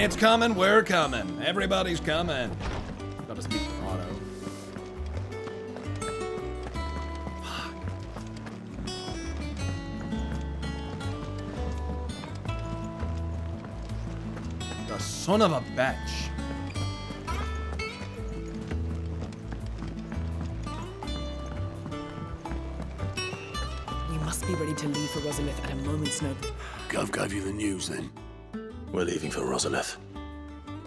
It's coming, we're coming. Everybody's coming. Gotta speak auto. Fuck. The son of a bitch. We must be ready to leave for Rosalith at a moment's notice. Gov gave you the news then? We're leaving for Rosalith,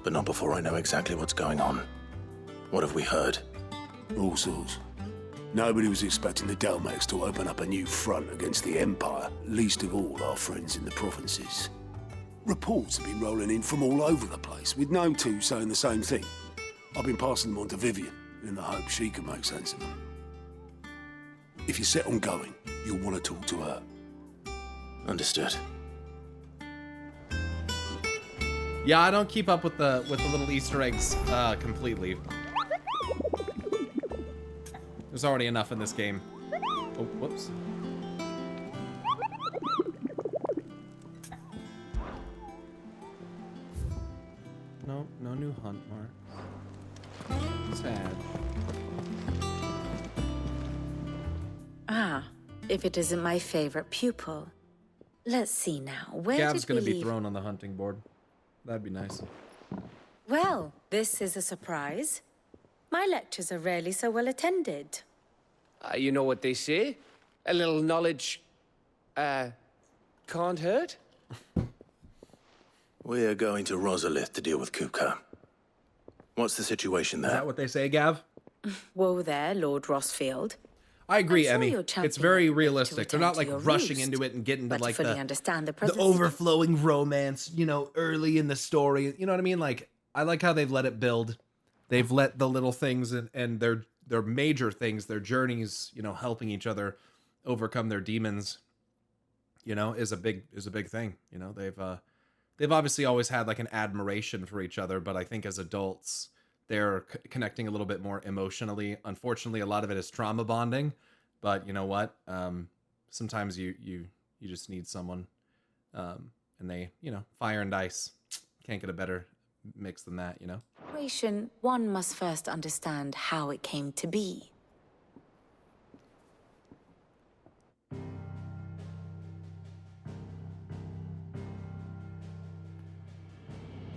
but not before I know exactly what's going on. What have we heard? All sorts. Nobody was expecting the Dalmex to open up a new front against the Empire, least of all our friends in the provinces. Reports have been rolling in from all over the place, with no two saying the same thing. I've been passing them on to Vivian, in the hope she can make sense of them. If you're set on going, you'll want to talk to her. Understood. Yeah, I don't keep up with the little Easter eggs completely. There's already enough in this game. Oh, whoops. No, no new hunt marks. Sad. Ah, if it isn't my favorite pupil. Let's see now. Where Gav's did we gonna be leave? thrown on the hunting board. That'd be nice. Well, this is a surprise. My lectures are rarely so well attended. You know what they say? A little knowledge, can't hurt? We're going to Rosalith to deal with Kooka. What's the situation Is there? that what they say, Gav? Whoa there, Lord Rossfield. I agree, I'm sure Emmy. you're It's championing very to realistic. They're not like return to your rushing roost, into it and getting to but to like fully understand the the presence of overflowing romance, you know, early in the story. You know what I mean? Like, I like how they've let it build. They've let the little things and their major things, their journeys, you know, helping each other overcome their demons, you know, is a big thing. You know, they've obviously always had like an admiration for each other, but I think as adults, they're connecting a little bit more emotionally. Unfortunately, a lot of it is trauma bonding, but you know what? Sometimes you just need someone, and they, you know, fire and ice. Can't get a better mix than that, you know? one must first understand how it came to be.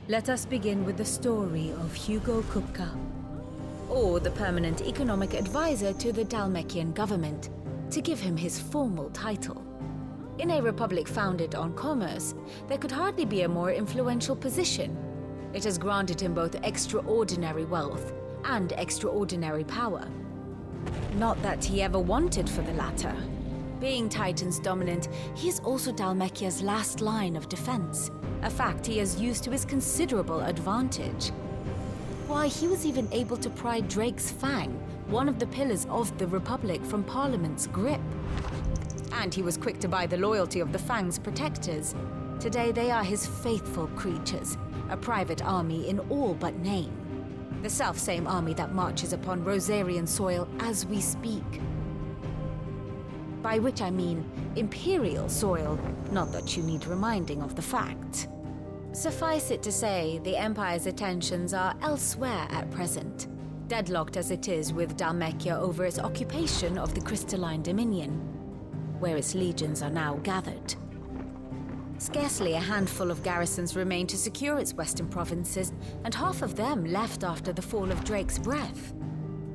Let us begin with the story of Hugo Kupka, or the permanent economic advisor to the Dalmekian government, to give him his formal title. In a republic founded on commerce, there could hardly be a more influential position. It has granted him both extraordinary wealth and extraordinary power. Not that he ever wanted for the latter. Being Titan's dominant, he is also Dalmekia's last line of defense, a fact he has used to his considerable advantage. Why, he was even able to pry Drake's fang, one of the pillars of the Republic, from Parliament's grip. And he was quick to buy the loyalty of the Fang's protectors. Today they are his faithful creatures, a private army in all but name. The self-same army that marches upon Rosarian soil as we speak. By which I mean Imperial soil, not that you need reminding of the fact. Suffice it to say, the Empire's attentions are elsewhere at present, deadlocked as it is with Dalmekia over its occupation of the Crystalline Dominion, where its legions are now gathered. Scarcely a handful of garrisons remain to secure its western provinces, and half of them left after the fall of Drake's breath.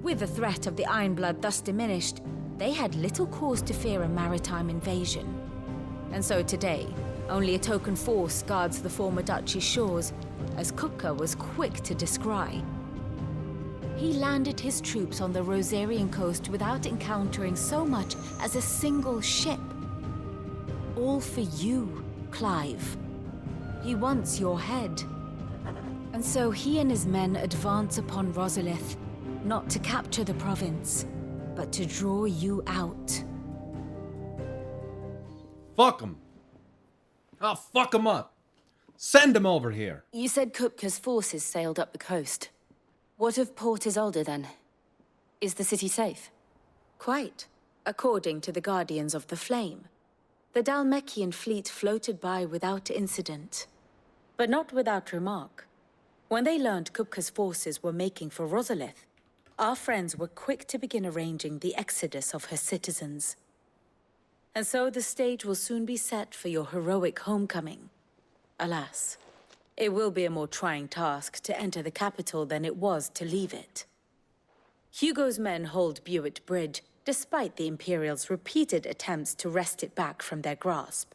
With the threat of the Ironblood thus diminished, they had little cause to fear a maritime invasion. And so today, only a token force guards the former duchy's shores, as Kooka was quick to descry. He landed his troops on the Rosarian coast without encountering so much as a single ship. All for you, Clive. He wants your head. And so he and his men advance upon Rosalith, not to capture the province, but to draw you out. Fuck him. I'll fuck him up. Send him over here. You said Kupka's forces sailed up the coast. What of Port Isolde, then? Is the city safe? Quite, according to the Guardians of the Flame. The Dalmekian fleet floated by without incident. but not without remark. When they learned Kupka's forces were making for Rosalith, our friends were quick to begin arranging the exodus of her citizens. And so the stage will soon be set for your heroic homecoming. Alas, it will be a more trying task to enter the capital than it was to leave it. Hugo's men hold Buett Bridge, despite the Imperials' repeated attempts to wrest it back from their grasp.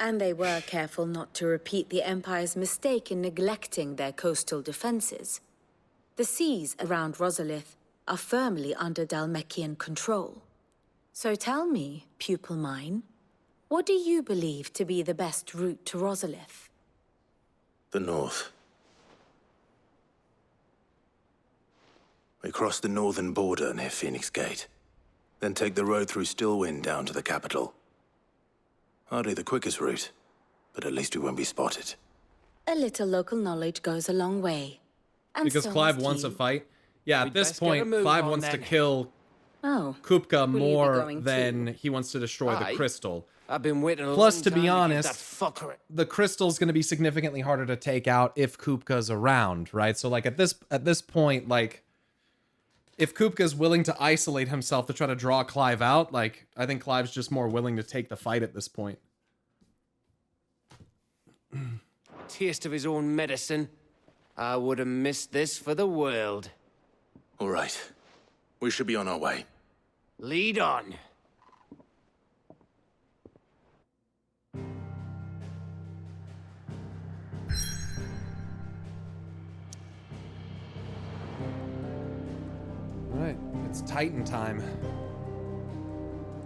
And they were careful not to repeat the Empire's mistake in neglecting their coastal defenses. The seas around Rosalith are firmly under Dhalmekian control. So tell me, pupil mine, what do you believe to be the best route to Rosalith? The north. We cross the northern border near Phoenix Gate, then take the road through Stillwind down to the capital. Hardly the quickest route, but at least we won't be spotted. A little local knowledge goes a long way. And Because so Clive must wants you. a fight. Yeah, We'd at this best get a point, move Clive on wants to then. kill Oh, Kupka will you be more going than too? he wants to destroy the Aye. crystal. I've been waiting a Plus, long to be time give honest, that fucker. The crystal's going to be significantly harder to take out if Kupka's around, right? So, like, at this point, like, if Kupka's willing to isolate himself to try to draw Clive out, like, I think Clive's just more willing to take the fight at this point. Taste of his own medicine. I would have missed this for the world. All right. We should be on our way. Lead on. Right, it's Titan time.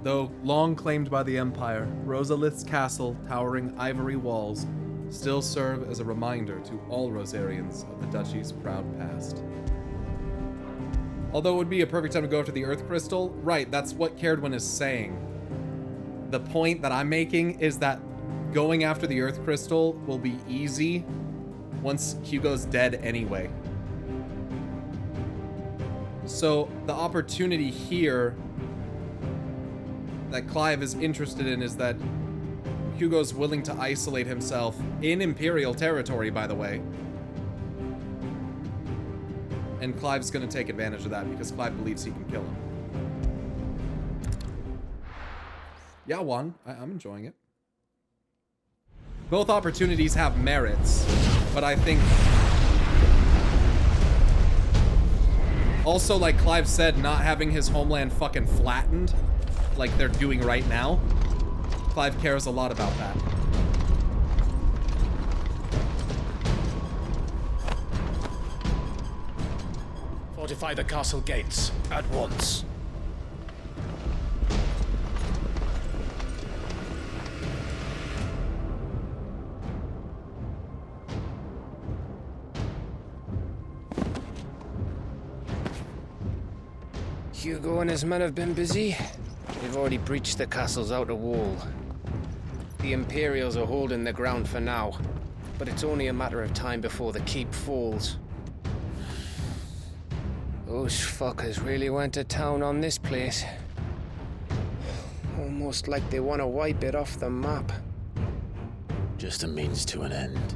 Though long claimed by the Empire, Rosalith's castle, towering ivory walls, still serve as a reminder to all Rosarians of the Duchy's proud past. Although it would be a perfect time to go after the Earth Crystal, right, that's what Cairduin is saying. The point that I'm making is that going after the Earth Crystal will be easy once Hugo's dead anyway. So the opportunity here that Clive is interested in is that Hugo's willing to isolate himself in Imperial territory, by the way. And Clive's going to take advantage of that because Clive believes he can kill him. Yeah, Juan, I'm enjoying it. Both opportunities have merits, but I think... Also, like Clive said, not having his homeland fucking flattened, like they're doing right now, Clive cares a lot about that. Fortify the castle gates at once. Hugo and his men have been busy. They've already breached the castle's outer wall. The Imperials are holding the ground for now, but it's only a matter of time before the keep falls. Those fuckers really went to town on this place. Almost like they want to wipe it off the map. Just a means to an end.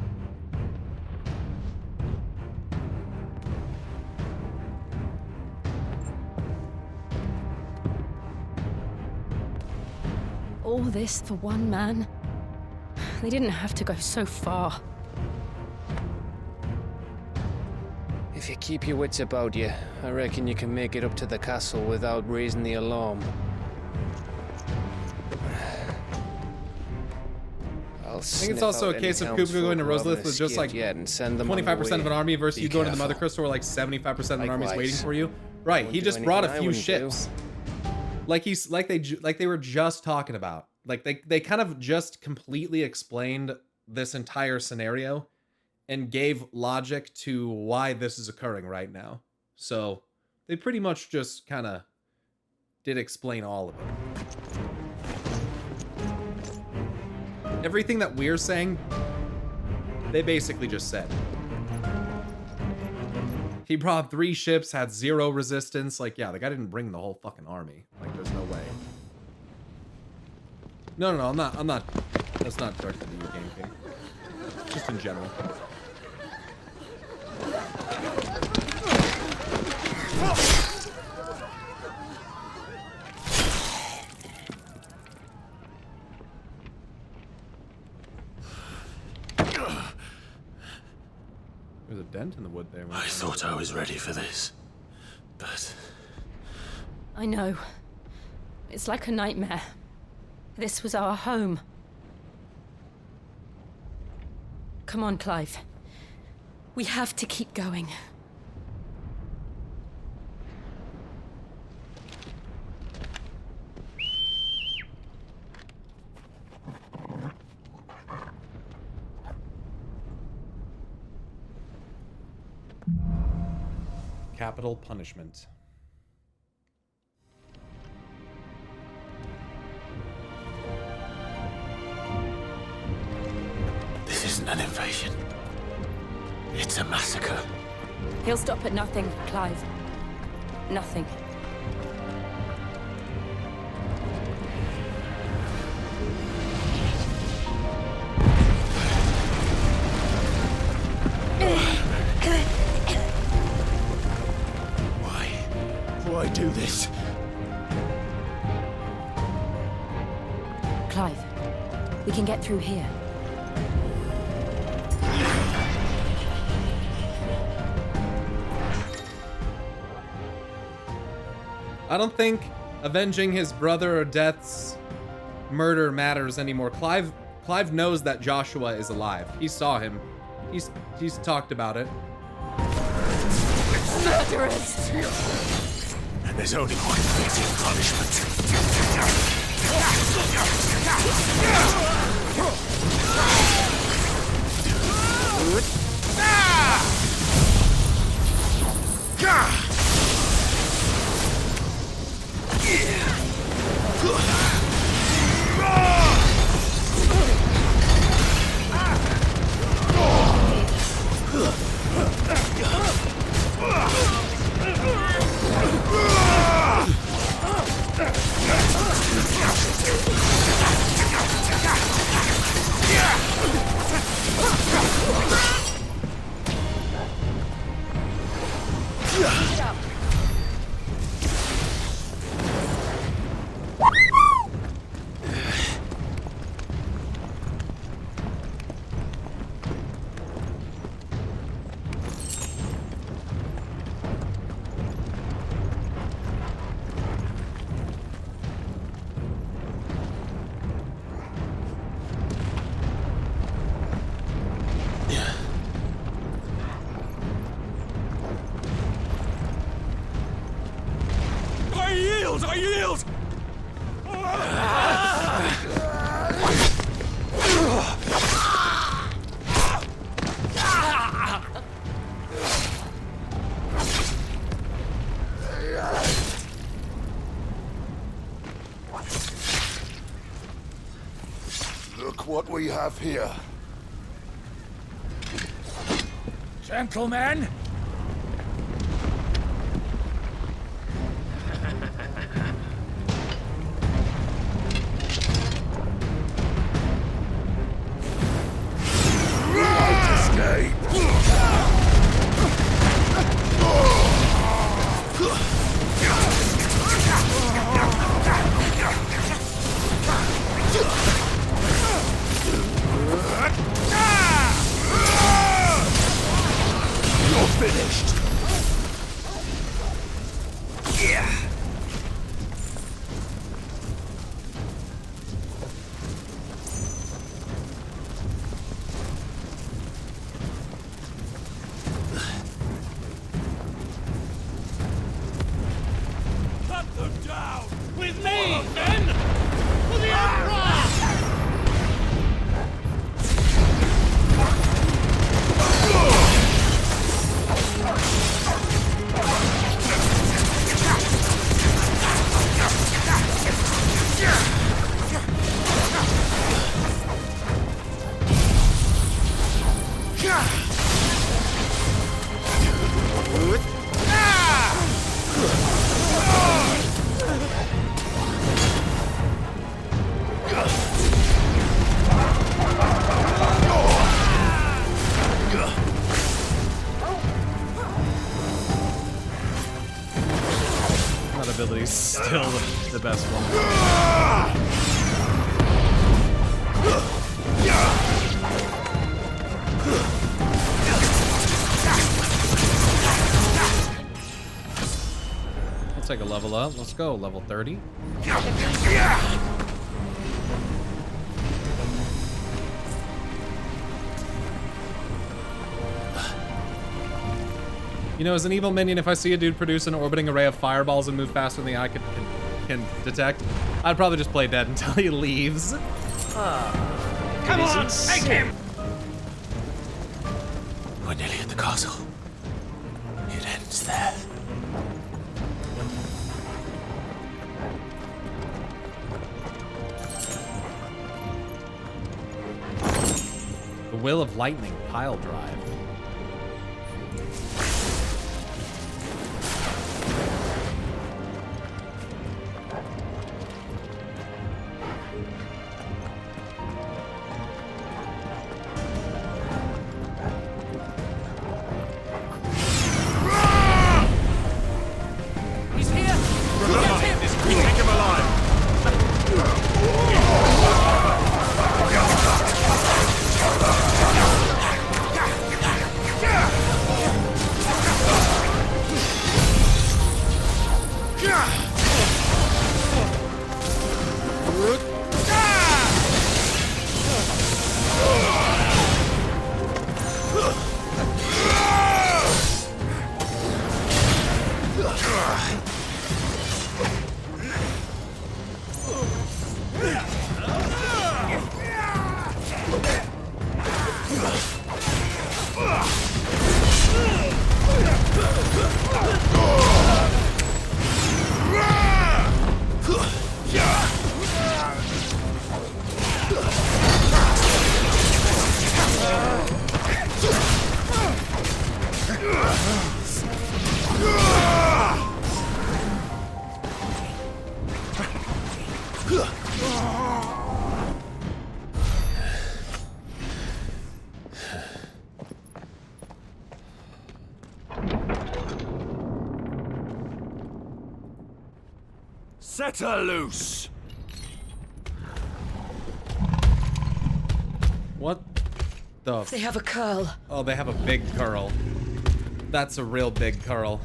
All this for one man? They didn't have to go so far. If you keep your wits about you, I reckon you can make it up to the castle without raising the alarm. I think it's also a case of Kupka going to Rosalith with just like 25% of an army versus you going to the Mother Crystal where like 75% of an army is waiting for you. Right, he just brought a few ships. Like they were just talking about. Like they kind of just completely explained this entire scenario and gave logic to why this is occurring right now. So they pretty much just kind of did explain all of it. Everything that we're saying, they basically just said. He brought 3 ships, had 0 resistance. Like, yeah, the guy didn't bring the whole fucking army. Like, there's no way. No, I'm not. That's not Dark Video Game King. just in general. There's a dent in the wood there. I thought I was ready for this, but... I know. It's like a nightmare. This was our home. Come on, Clive. We have to keep going. Capital punishment. This isn't an invasion. It's a massacre. He'll stop at nothing, Clive. Nothing. Why do this? Clive, we can get through here. I don't think avenging his brother or death's murder matters anymore. Clive knows that Joshua is alive. He saw him. He's talked about it. Murderers! And there's only one fitting punishment. I yield! Look what we have here. Gentlemen! ability is still the best one. Let's take a level up. Let's go, level 30. You know, as an evil minion, if I see a dude produce an orbiting array of fireballs and move faster than the eye can detect, I'd probably just play dead until he leaves. Come on, take him! We're nearly at the castle. It ends there. The Will of Lightning pile drive. Set her loose! What the? They have a curl. Oh, they have a big curl. That's a real big curl.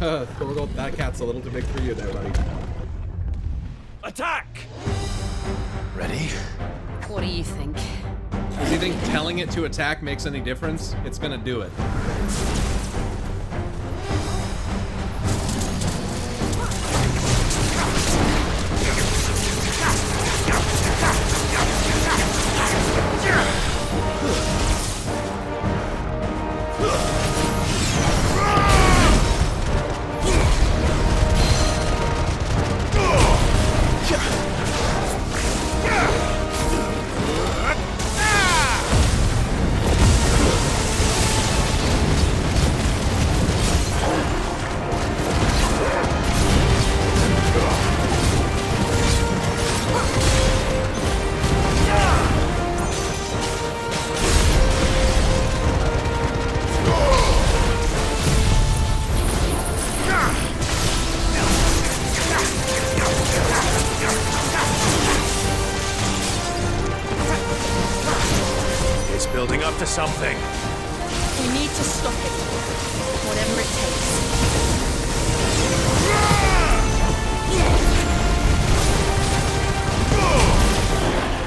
Torgal, that cat's a little too big for you there, buddy. Attack! Ready? What do you think? Does he think telling it to attack makes any difference? It's gonna do it. Building up to something. We need to stop it. Whatever it takes.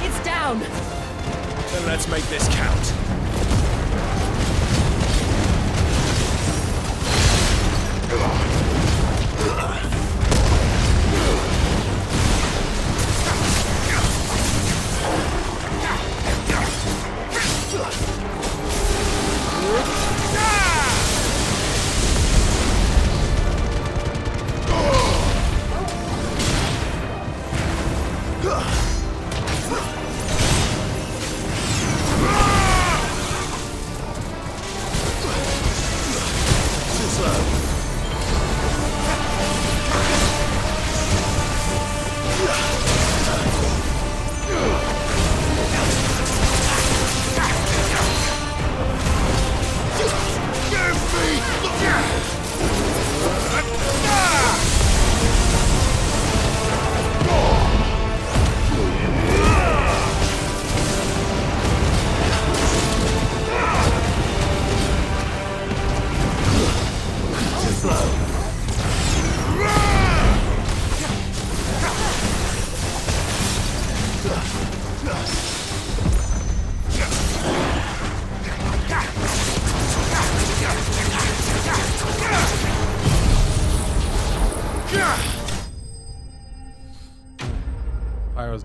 It's down. Then let's make this count.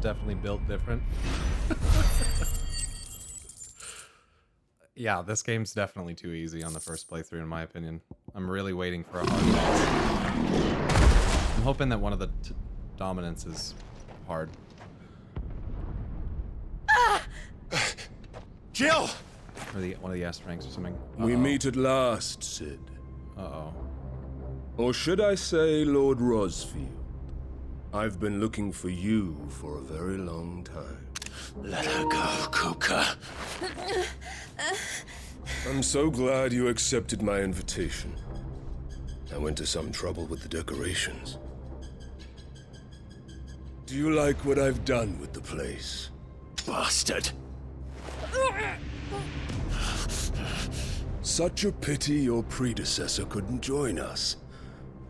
definitely built different. Yeah, this game's definitely too easy on the first playthrough, in my opinion. I'm really waiting for a hard boss. I'm hoping that one of the dominants is hard. Jill! Or one of the S ranks or something. We meet at last, Sid. Uh-oh. Or should I say, Lord Rosfield? I've been looking for you for a very long time. Let her go, Kooka. I'm so glad you accepted my invitation. I went to some trouble with the decorations. Do you like what I've done with the place? Bastard. Such a pity your predecessor couldn't join us.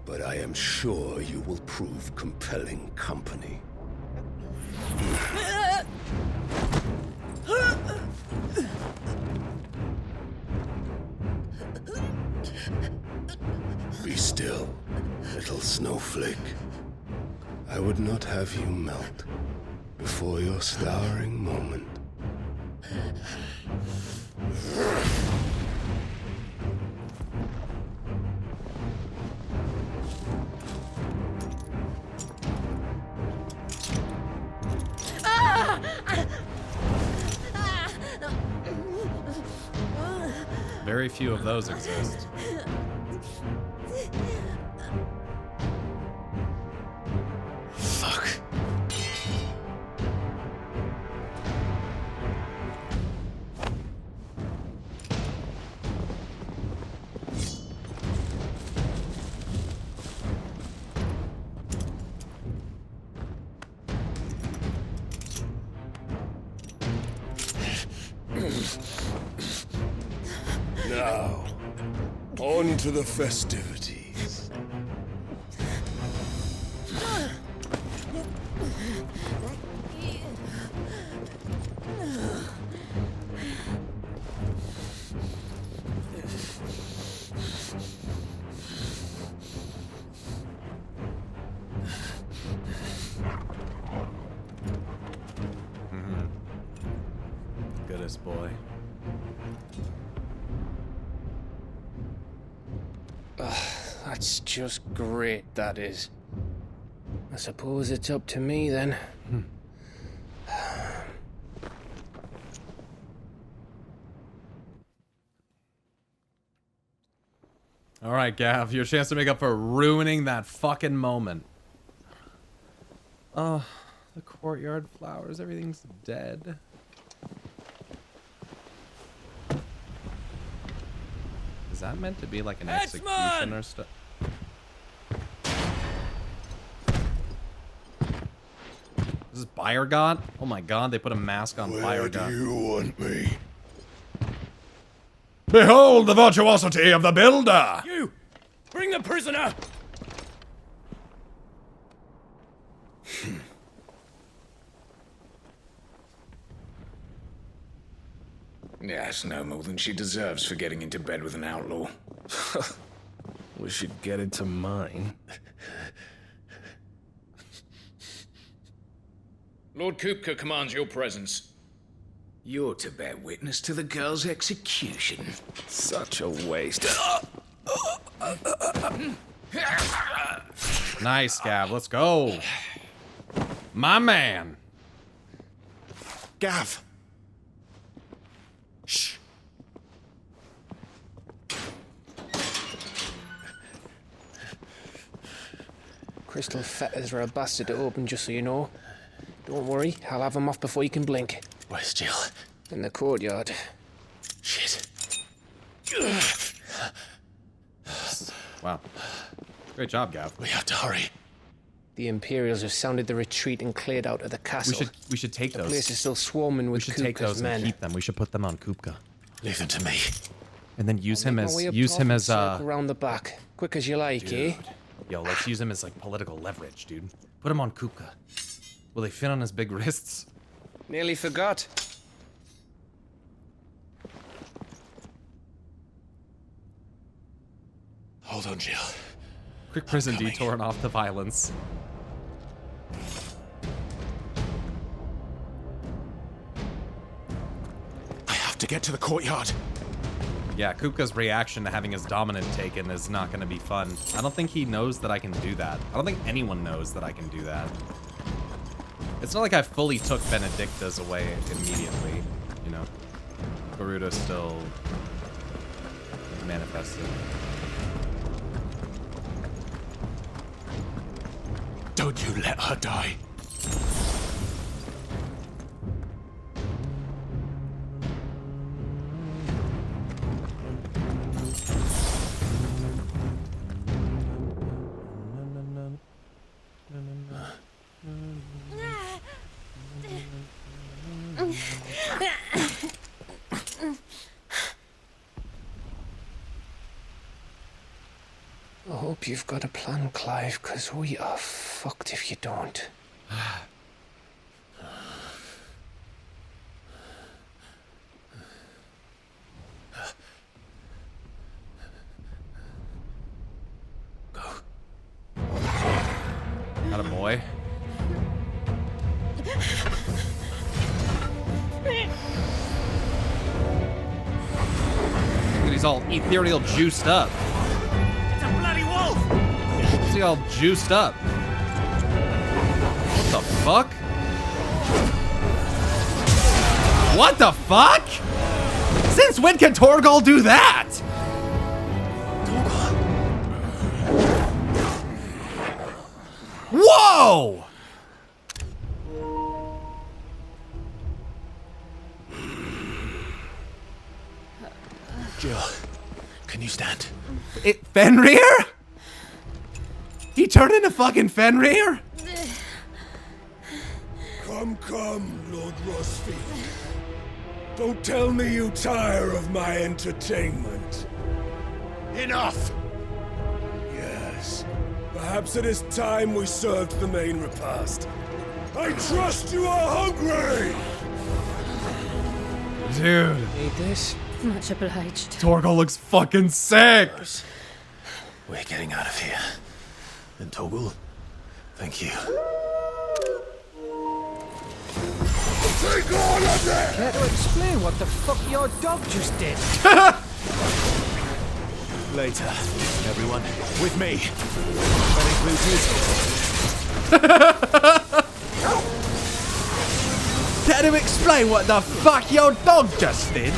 But I am sure you will prove compelling company. Be still, little snowflake. I would not have you melt before your starring moment. Very few of those exist. Fuck. Now, on to the festivities. Goodest boy. That's just great, that is. I suppose it's up to me then. Alright, Gav, your chance to make up for ruining that fucking moment. Oh, the courtyard flowers, everything's dead. Is that meant to be like an execution or stuff? This is Byron? Oh my god, they put a mask on Where Byron. do you want me? Behold the virtuosity of the builder! You! Bring the prisoner! Yes, no more than she deserves for getting into bed with an outlaw. We should get into mine. Lord Kooka commands your presence. You're to bear witness to the girl's execution. Such a waste. Nice, Gav, let's go. My man. Gav. Shh. Crystal fetters are a bastard to open, just so you know. Don't worry, I'll have them off before you can blink. Where's Jill? In the courtyard. Shit. Wow. Great job, Gav. We have to hurry. The Imperials have sounded the retreat and cleared out of the castle. We should take The those. place is still swarming We with should take Kooka's those men. and keep them. We should put them on Kupka. Leave them to me. And then use him Make my as way up top and circle around the back, quick as you like, eh? Yo, let's use him as like political leverage, dude. Put him on Kupka. Will they fit on his big wrists? Nearly forgot. Hold on, Jill. Quick prison detour and off to violence. to get to the courtyard. Yeah, Kooka's reaction to having his dominant taken is not going to be fun. I don't think he knows that I can do that. I don't think anyone knows that I can do that. It's not like I fully took Benedicta's away immediately, you know. Garuda still manifested. Don't you let her die. I hope you've got a plan, Clive, because we are fucked if you don't. Not a boy. Look, he's all ethereal juiced up. It's a bloody wolf! Is he all juiced up? What the fuck? What the fuck? Since when can Torgal do that? Whoa! Jill, can you stand? Fenrir? He turned into fucking Fenrir? Come, Lord Rosfield. Don't tell me you tire of my entertainment. Enough! Yes. Perhaps it is time we served the main repast. I trust you are hungry! Dude. Need this? Much obliged. Torgal looks fucking sick! We're getting out of here. And Torgal, thank you. Take all of them! Care to explain what the fuck your dog just did? Later, everyone, with me. That includes you. Can you explain what the fuck your dog just did?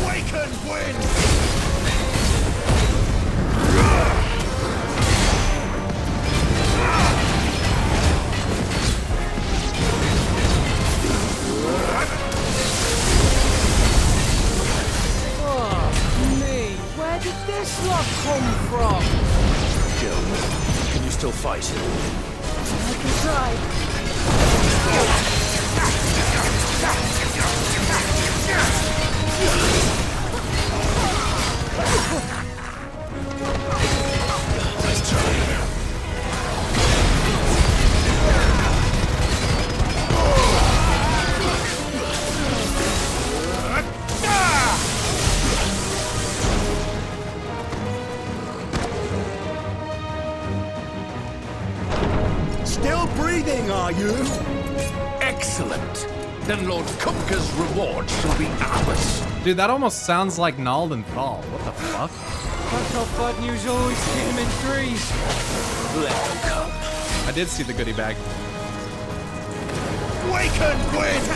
Awaken, wind! Where did this lot come from? Jill, can you still fight? I can try. Let's try. Still breathing, are you? Excellent. Then Lord Kupka's reward shall be ours. Dude, that almost sounds like Nald and Thal. What the fuck? That's how bad news always hit him in threes. Let them come. I did see the goodie bag. Awaken, wind!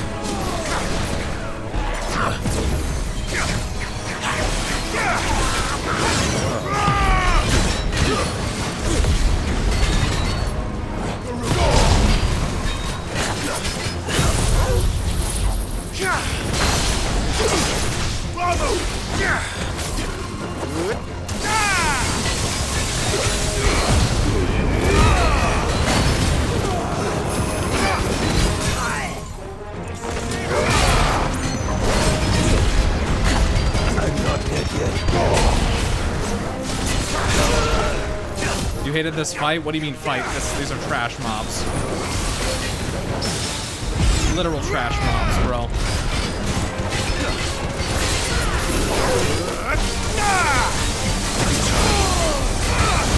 You hated this fight? What do you mean fight? These are trash mobs. Literal trash mobs, bro.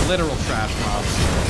literal trash mobs.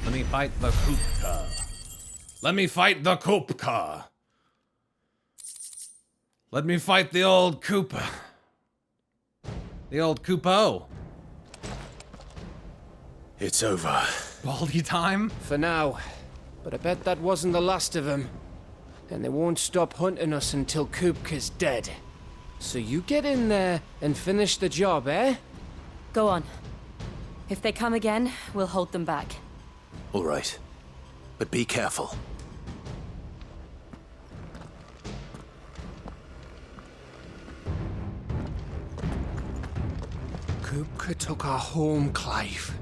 Let me fight the kooka. Let me fight the kooka. Let me fight the old koopa. The old koopo. It's over. Baldy time? For now. But I bet that wasn't the last of them. And they won't stop hunting us until Kupka's dead. So you get in there and finish the job, eh? Go on. If they come again, we'll hold them back. All right. But be careful. Kupka took our home, Clive.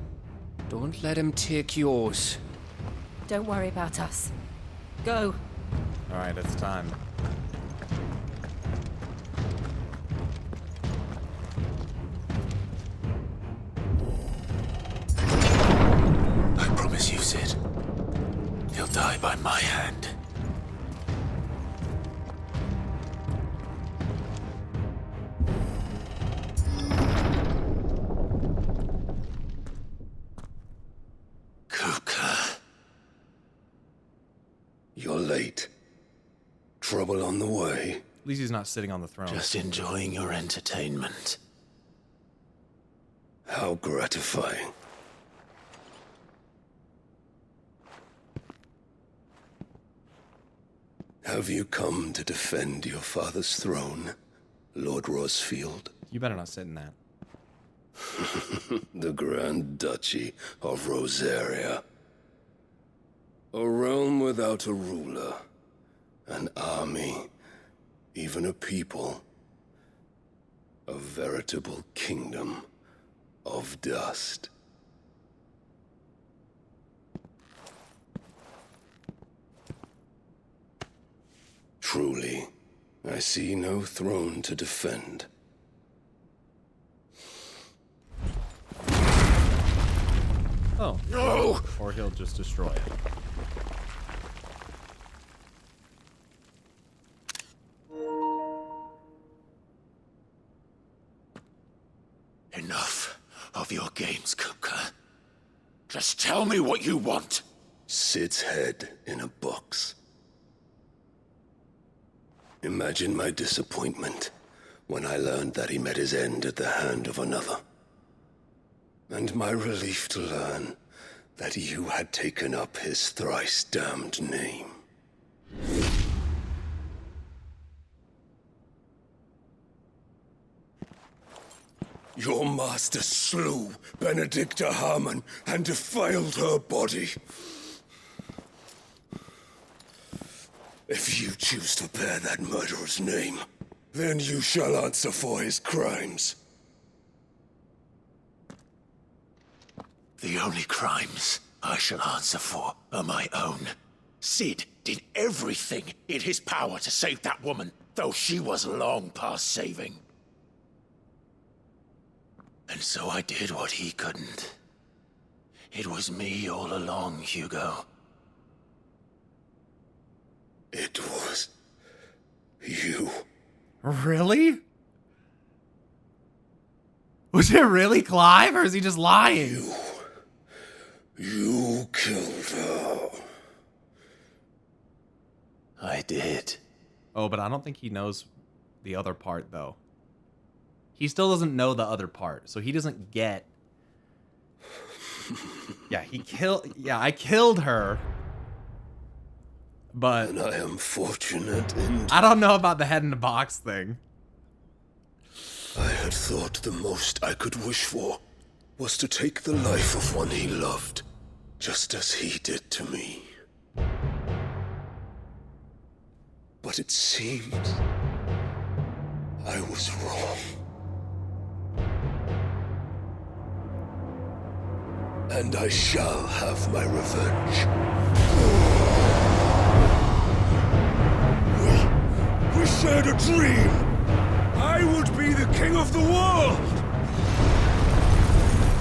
Don't let him take yours. Don't worry about us. Go. All right, it's time. I promise you, Sid. He'll die by my hand. Kooka. You're late. Trouble on the way. At least he's not sitting on the throne. Just enjoying your entertainment. How gratifying. Have you come to defend your father's throne, Lord Rosfield? You better not sit in that. The Grand Duchy of Rosaria. A realm without a ruler, an army, even a people. A veritable kingdom of dust. Truly, I see no throne to defend. Oh. No! Or he'll just destroy it. Enough of your games, Kooka. Just tell me what you want. Sid's head in a box. Imagine my disappointment when I learned that he met his end at the hand of another. And my relief to learn that you had taken up his thrice-damned name. Your master slew Benedicta Harmon and defiled her body. If you choose to bear that murderer's name, then you shall answer for his crimes. The only crimes I shall answer for are my own. Sid did everything in his power to save that woman, though she was long past saving. And so I did what he couldn't. It was me all along, Hugo. It was you. Really? Was it really Clive, or is he just lying? You killed her. I did. Oh, but I don't think he knows the other part, though. He still doesn't know the other part, so he doesn't get... Yeah, I killed her. But... And I am fortunate in... I don't know about the head in the box thing. I had thought the most I could wish for was to take the life of one he loved, just as he did to me. But it seems was wrong. And I shall have my revenge. We shared a dream. I would be the king of the world.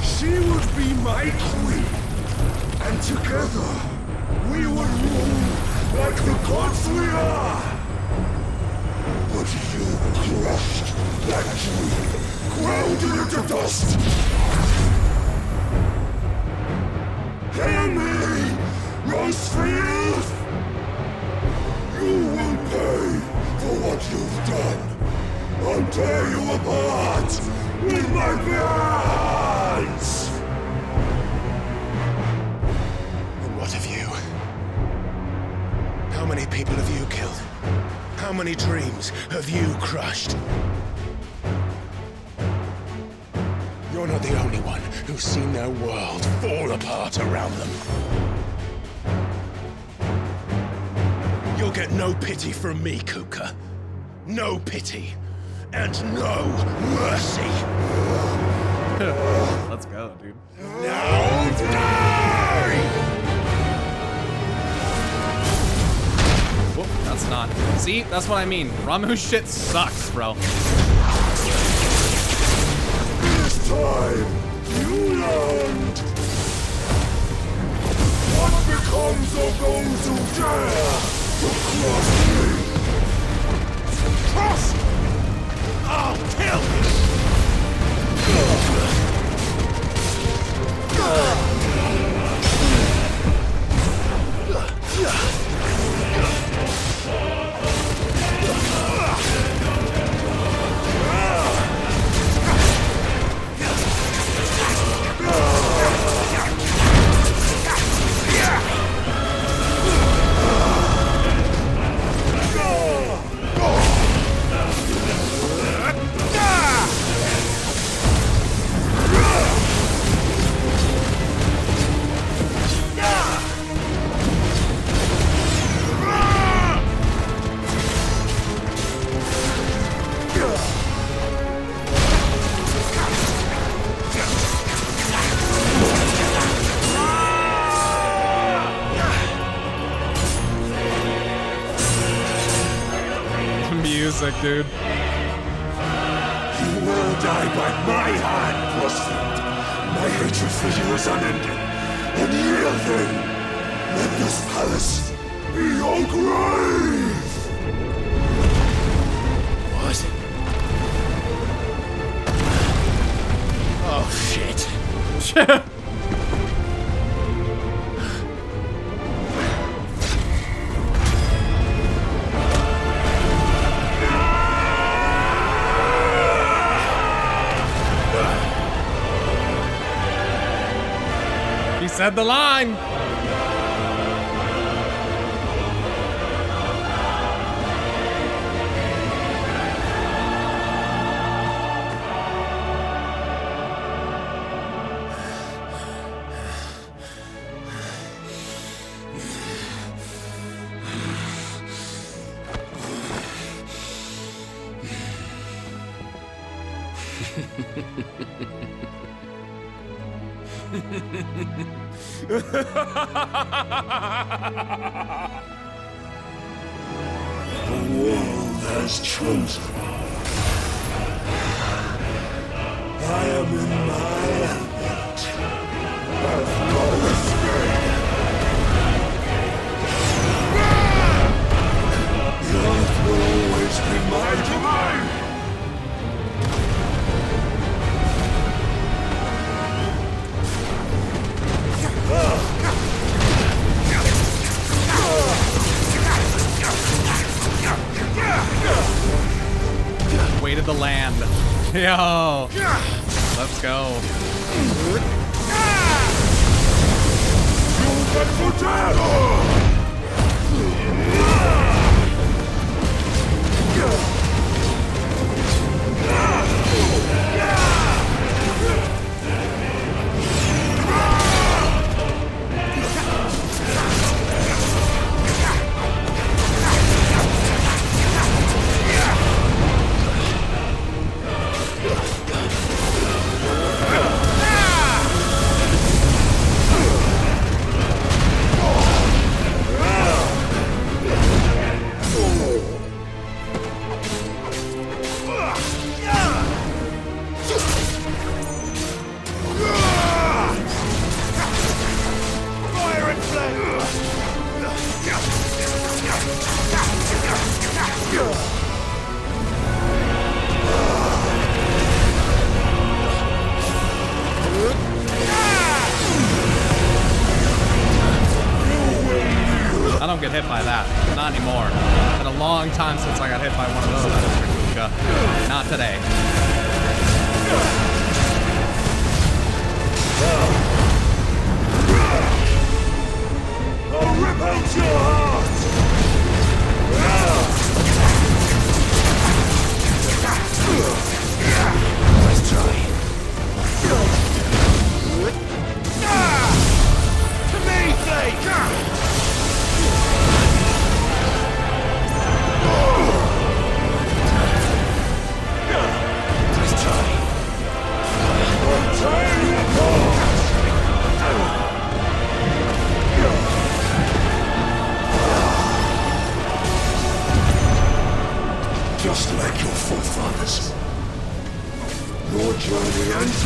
She would be my queen. And together, we would rule like the gods we are. But you crushed that dream, ground it into dust. Hear me, Rosefield! You will pay for what you've done. I'll tear you apart with my hands! And what of you? How many people have you killed? How many dreams have you crushed? You're not the only one who's seen their world fall apart around them. You'll get no pity from me, Kooka. No pity. And no mercy. Let's go, dude. Now die! Whoop, that's not. See, that's what I mean. Ramuh's shit sucks, bro. This time, you learned. What becomes of those who dare to cross me? Cross! I'll kill you! Music, dude. You will die by my hand, Rosalith. My hatred for you is unending. And yield then. Let this palace be your grave! What? Oh, shit. He said the line. The world has chosen. I am in my element. There's no escape. The earth will always be my domain. Weight of the land. Yo. Let's go. I don't get hit by that. Not anymore. It's been a long time since I got hit by one of those, Mr. Kooka. Not today. I'll rip out your heart! Let's try. To me, Flake! Let's try. I'm tearing you apart! Just like your forefathers. Your journey ends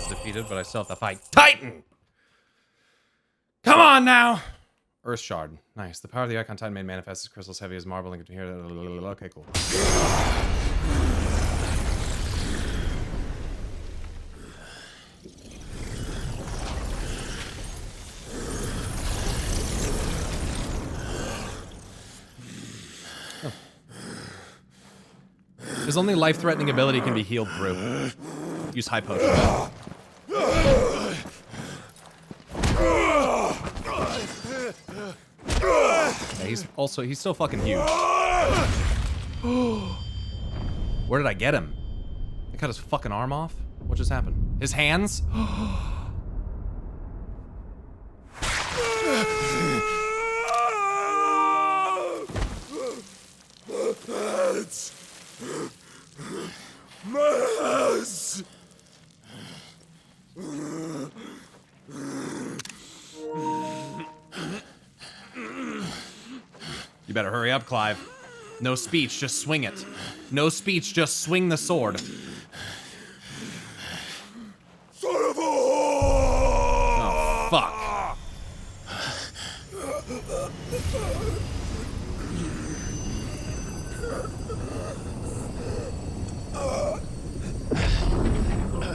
defeated, but I still have to fight Titan! Come on now! Earth Shard. Nice. The power of the Icon Titan made manifest as crystals heavy as marble and can hear that. Okay, cool. Oh. His only life-threatening ability can be healed through. Use high potion. Yeah, he's still fucking huge. Where did I get him? I cut his fucking arm off? What just happened? His hands? You better hurry up, Clive. No speech, just swing it. No speech, just swing the sword. Son of a whore! Oh, fuck.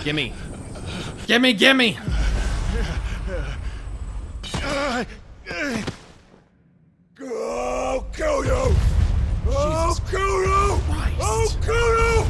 Gimme. Gimme, gimme! I'll kill you! I'll kill you! Christ. I'll kill you!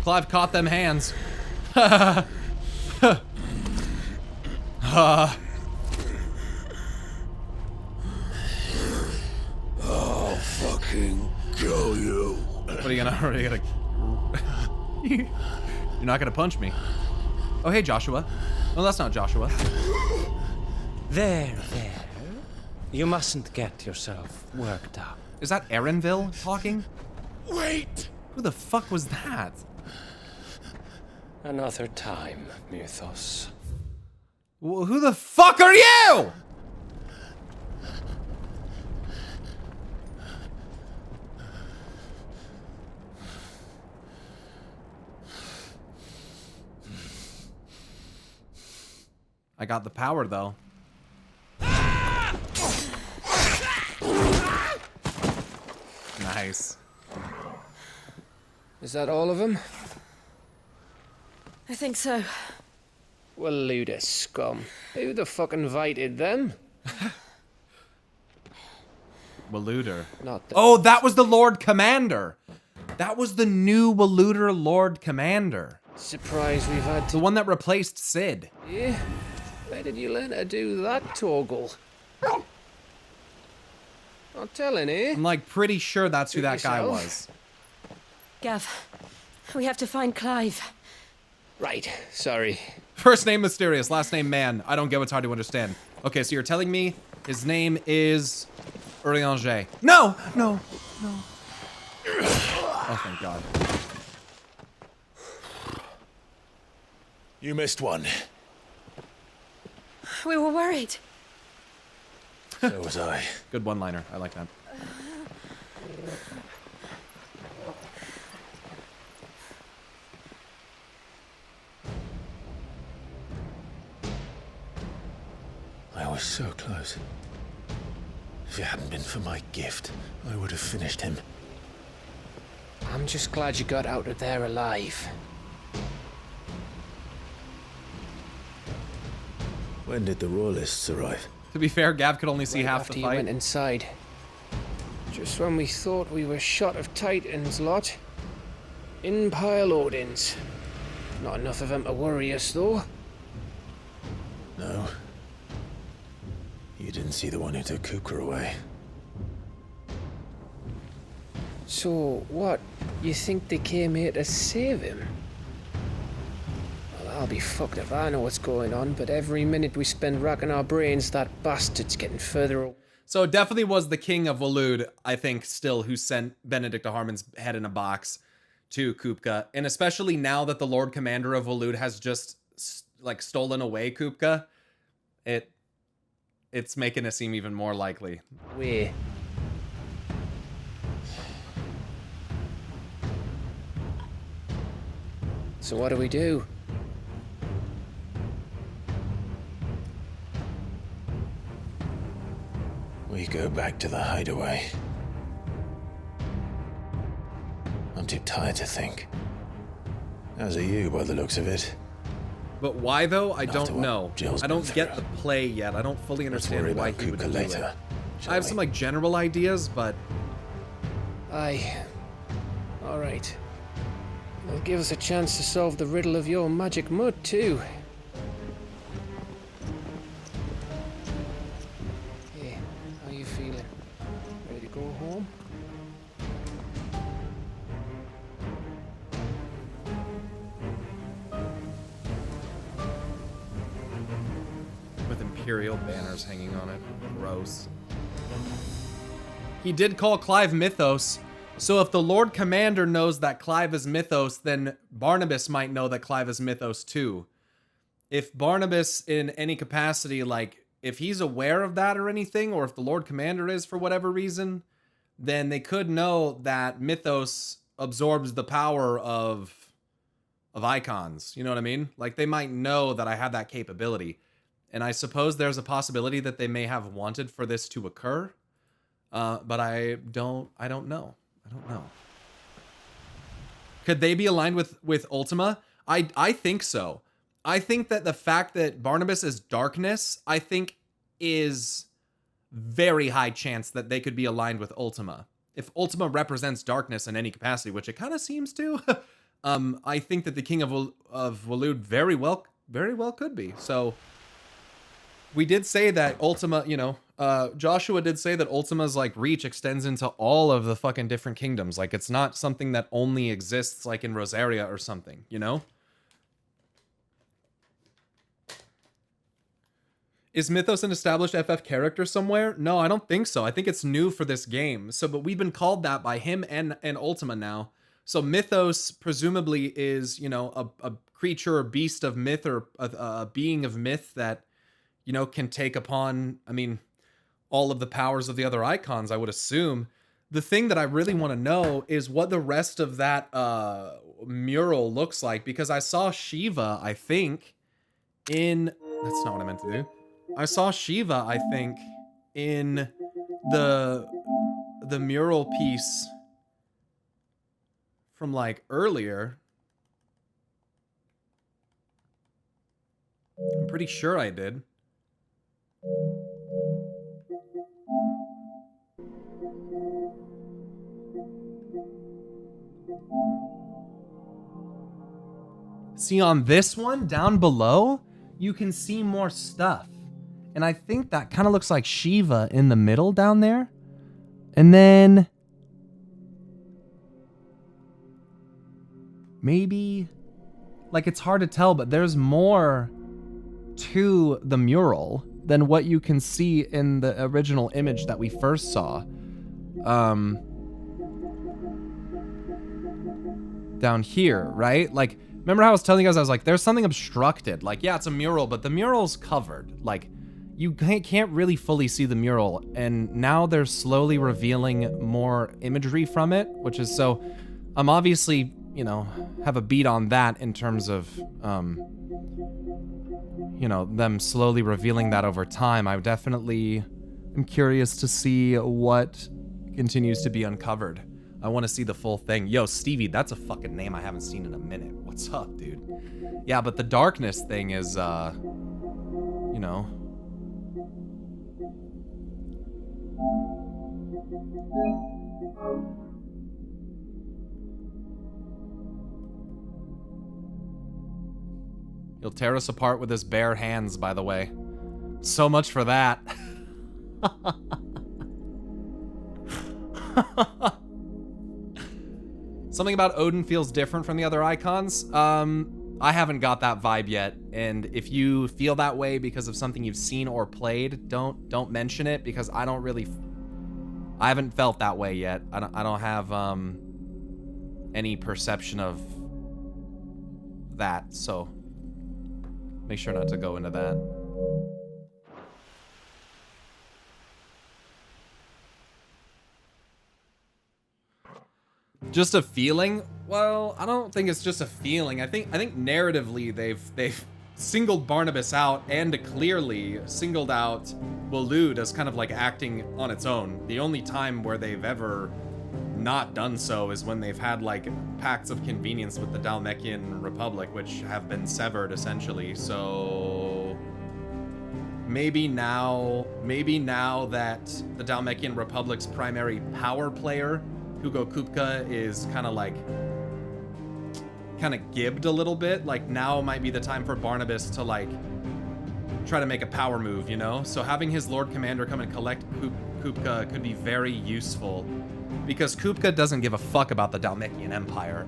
Clive caught them hands. Oh, fuck king kill you. What are you gonna You're not gonna punch me. Oh, hey, Joshua. No, that's not Joshua. There. You mustn't get yourself worked up. Is that Erinville talking? Wait! Who the fuck was that? Another time, Mythos. Who the fuck are you? I got the power, though. Nice. Is that all of them? I think so. Well, load of scum. Who the fuck invited them? Waluder. Not the... Oh, that was the Lord Commander. That was the new Waluder Lord Commander. Surprised we've had to... The one that replaced Sid. Yeah? Where did you learn to do that, Torgal? Not telling, eh? I'm like pretty sure that's who that guy was. Gav, we have to find Clive. Right, sorry. First name Mysterious, last name Man. I don't get what's hard to understand. Okay, so you're telling me his name is Urianger. No! Oh, thank God. You missed one. We were worried. So was I. Good one-liner. I like that. I was so close. If it hadn't been for my gift, I would have finished him. I'm just glad you got out of there alive. When did the royalists arrive? To be fair, Gav could only see Right half after the you fight. went inside. Just when we thought we were shot of Titans lot. In pile Odins. Not enough of them to worry us, though. No. You didn't see the one who took Kooka away. So, what? You think they came here to save him? Well, I'll be fucked if I know what's going on, but every minute we spend racking our brains, that bastard's getting further away. So it definitely was the King of Walud, I think, still, who sent Benedict of Harmon's head in a box to Kupka. And especially now that the Lord Commander of Walud has just, like, stolen away Kupka, it's making it seem even more likely. Where? So what do we do? We go back to the hideaway. I'm too tired to think. As are you, by the looks of it. But why, though? I After don't what know. Jill's I don't been get through. the play yet. I don't fully Let's worry understand why about he would Kooka do later. it. I have some, like, general ideas, but... Aye. Alright. It'll give us a chance to solve the riddle of your magic mud, too. Hey, how you feeling? Ready to go home? with Imperial banners hanging on it. Gross. He did call Clive Mythos, so if the Lord Commander knows that Clive is Mythos, then Barnabas might know that Clive is Mythos too. If Barnabas, in any capacity, like, if he's aware of that or anything, or if the Lord Commander is for whatever reason, then they could know that Mythos absorbs the power of icons. You know what I mean? Like, they might know that I have that capability. And I suppose there's a possibility that they may have wanted for this to occur. But I don't know. I don't know. Could they be aligned with Ultima? I think so. I think that the fact that Barnabas is darkness, I think, is very high chance that they could be aligned with Ultima. If Ultima represents darkness in any capacity, which it kind of seems to, I think that the King of Walud very well could be. So we did say that Ultima, Joshua did say that Ultima's like reach extends into all of the fucking different kingdoms. Like it's not something that only exists like in Rosaria or something, you know? Is Mythos an established FF character somewhere? No, I don't think so. I think it's new for this game. So, but we've been called that by him and Ultima now. So Mythos presumably is, you know, a creature or beast of myth, or a being of myth that, you know, can take upon, I mean, all of the powers of the other icons, I would assume. The thing that I really want to know is what the rest of that mural looks like, because I saw Shiva, I think, in... That's not what I meant to do. I saw Shiva, I think, in the mural piece from, like, earlier. I'm pretty sure I did. See, on this one, down below, you can see more stuff. And I think that kind of looks like Shiva in the middle down there. And then... maybe... like, it's hard to tell, but there's more to the mural than what you can see in the original image that we first saw. Down here, right? Like, remember how I was telling you guys, I was like, there's something obstructed. Like, yeah, it's a mural, but the mural's covered. Like, you can't really fully see the mural. And now they're slowly revealing more imagery from it, which is so... I'm obviously, you know, have a beat on that in terms of, you know, them slowly revealing that over time. I definitely am curious to see what continues to be uncovered. I want to see the full thing. Yo, Stevie, that's a fucking name I haven't seen in a minute. What's up, dude? Yeah, but the darkness thing is, you know... He'll tear us apart with his bare hands, by the way. So much for that. Something about Odin feels different from the other icons. I haven't got that vibe yet, and if you feel that way because of something you've seen or played, don't mention it, because I haven't felt that way yet. I don't have any perception of that, so make sure not to go into that. Just a feeling? Well, I don't think it's just a feeling. I think narratively they've singled Barnabas out and clearly singled out Waloed as kind of like acting on its own. The only time where they've ever not done so is when they've had like pacts of convenience with the Dhalmekian Republic, which have been severed essentially. So maybe now that the Dhalmekian Republic's primary power player, Hugo Kupka, is kind of gibbed a little bit, like now might be the time for Barnabas to like try to make a power move, you know? So having his Lord Commander come and collect Kupka could be very useful, because Kupka doesn't give a fuck about the Dhalmekian Empire,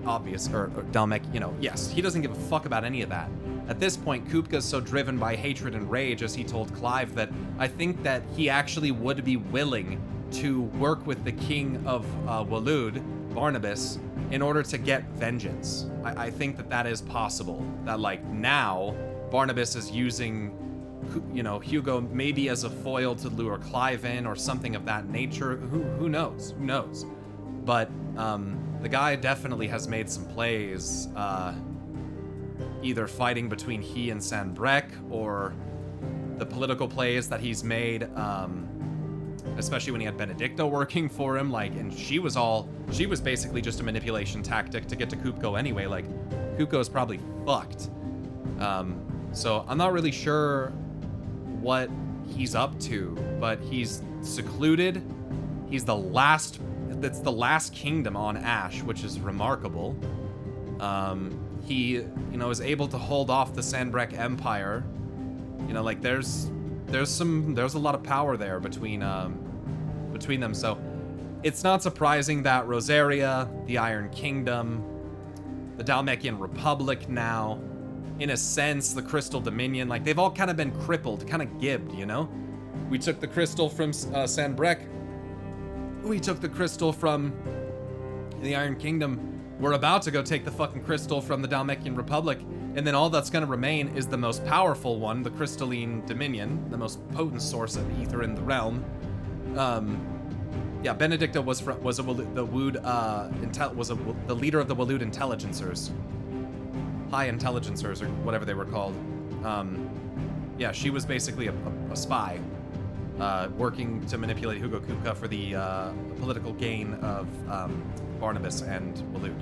yes, he doesn't give a fuck about any of that. At this point, Kupka's so driven by hatred and rage, as he told Clive, that I think that he actually would be willing to work with the king of Waloed, Barnabas, in order to get vengeance. I think that is possible. That like now, Barnabas is using, you know, Hugo maybe as a foil to lure Clive in or something of that nature. Who knows? Who knows? But the guy definitely has made some plays, either fighting between he and Sanbrek, or the political plays that he's made, especially when he had Benedicta working for him, like, and she was basically just a manipulation tactic to get to Kupko anyway. Like, Kupko's probably fucked. So I'm not really sure what he's up to, but he's secluded. He's that's the last kingdom on Ash, which is remarkable. He, you know, is able to hold off the Sanbrek Empire. You know, like there's there's a lot of power there between them. So it's not surprising that Rosaria, the Iron Kingdom, the Dalmekian Republic now, in a sense, the Crystal Dominion, like they've all kind of been crippled, kind of gibbed, you know? We took the crystal from Sanbreque. We took the crystal from the Iron Kingdom. We're about to go take the fucking crystal from the Dalmekian Republic, and then all that's going to remain is the most powerful one, the Crystalline Dominion, the most potent source of ether in the realm. Yeah, Benedicta was the leader of the Waloed Intelligencers, High Intelligencers, or whatever they were called. Yeah, she was basically a spy, working to manipulate Hugo Kooka for the political gain of Barnabas and Waloed.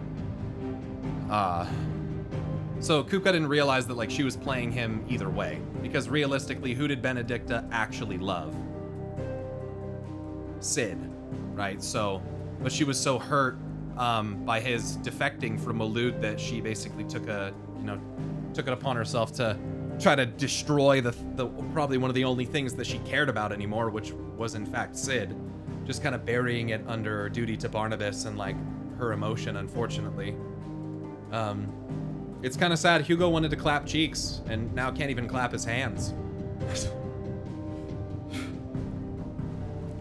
So Kooka didn't realize that like she was playing him either way, because realistically, who did Benedicta actually love? Sid, right? So, but she was so hurt by his defecting from Waloed that she basically took it upon herself to try to destroy the probably one of the only things that she cared about anymore, which was in fact Sid, just kind of burying it under duty to Barnabas and like her emotion, unfortunately. It's kind of sad. Hugo wanted to clap cheeks and now can't even clap his hands.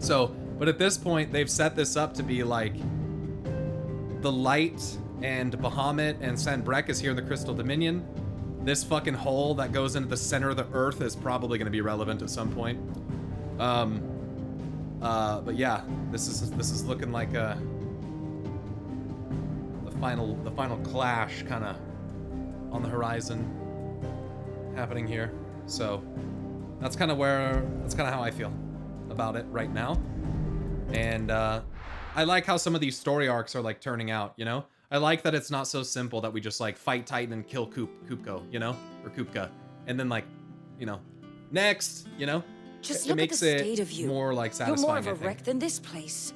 So, but at this point, they've set this up to be like the Light and Bahamut and Sanbreque is here in the Crystal Dominion. This fucking hole that goes into the center of the earth is probably going to be relevant at some point. But yeah, this is looking like the final clash kind of on the horizon happening here. So that's kind of how I feel about it right now. And I like how some of these story arcs are like turning out, you know? I like that it's not so simple that we just like fight Titan and kill Koopko, you know? Or Koopka. And then like, you know, next, you know? Just it look makes at the state of you. more like satisfying. You're more of a wreck than this place.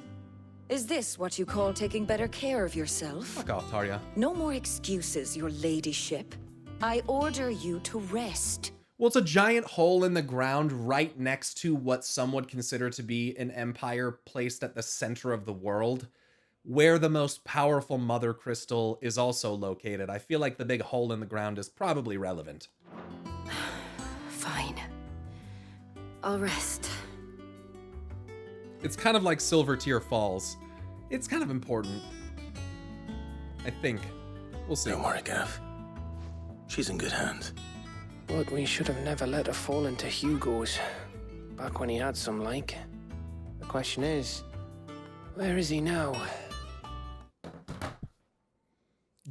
Is this what you call taking better care of yourself? Fuck off, Tarja. No more excuses, your ladyship. I order you to rest. Well, it's a giant hole in the ground right next to what some would consider to be an empire placed at the center of the world, where the most powerful mother crystal is also located. I feel like the big hole in the ground is probably relevant. Fine. I'll rest. It's kind of like Silver Tear Falls. It's kind of important. I think. We'll see. Don't worry, Gav. She's in good hands. But we should have never let her fall into Hugo's, back when he had some like. The question is, where is he now?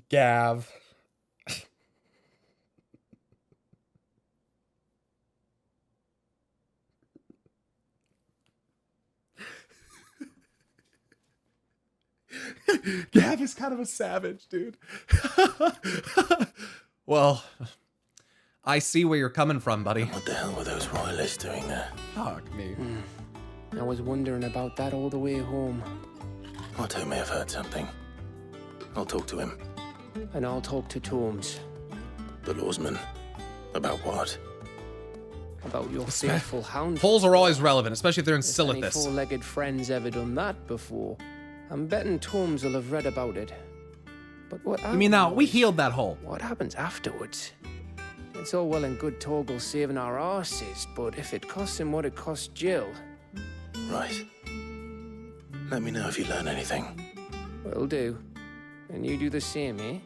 Gav. Gav is kind of a savage, dude. Well, I see where you're coming from, buddy. What the hell were those royalists doing there? Fuck me. I was wondering about that all the way home. Otto may have heard something. I'll talk to him. And I'll talk to Tomes. The lawsman. About what? About your faithful hound. Polls are always relevant, especially if they're in If any Silithus. four-legged friend's ever done that before, I'm betting Tomes will have read about it. But what You mean now, we healed that hole. What happens afterwards? It's all well and good Torgal saving our arses, but if it costs him what it cost Jill... Right. Let me know if you learn anything. Will do. And you do the same, eh?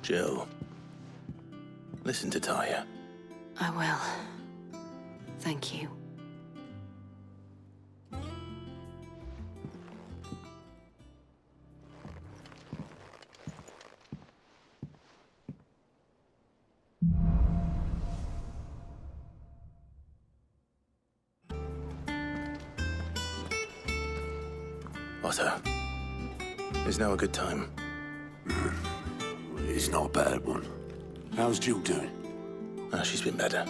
Jill. Listen to Taya. I will. Thank you. Otto. Is now a good time? It's not a bad one. How's Jill doing? She's been better.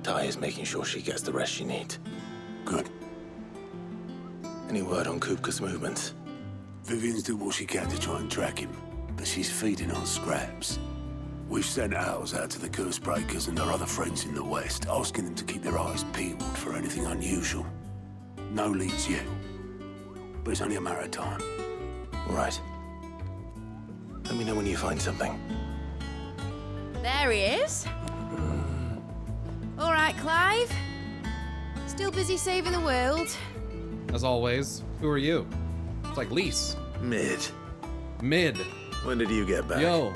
Taya's making sure she gets the rest she needs. Good. Any word on Koopka's movements? Vivian's doing what she can to try and track him, but she's feeding on scraps. We've sent ours out to the curse breakers and their other friends in the west, asking them to keep their eyes peeled for anything unusual. No leads yet, but it's only a matter of time. Right. Let me know when you find something. There he is. All right, Clive. Still busy saving the world. As always. Who are you? It's like Lise. Mid. Mid. When did you get back? Yo.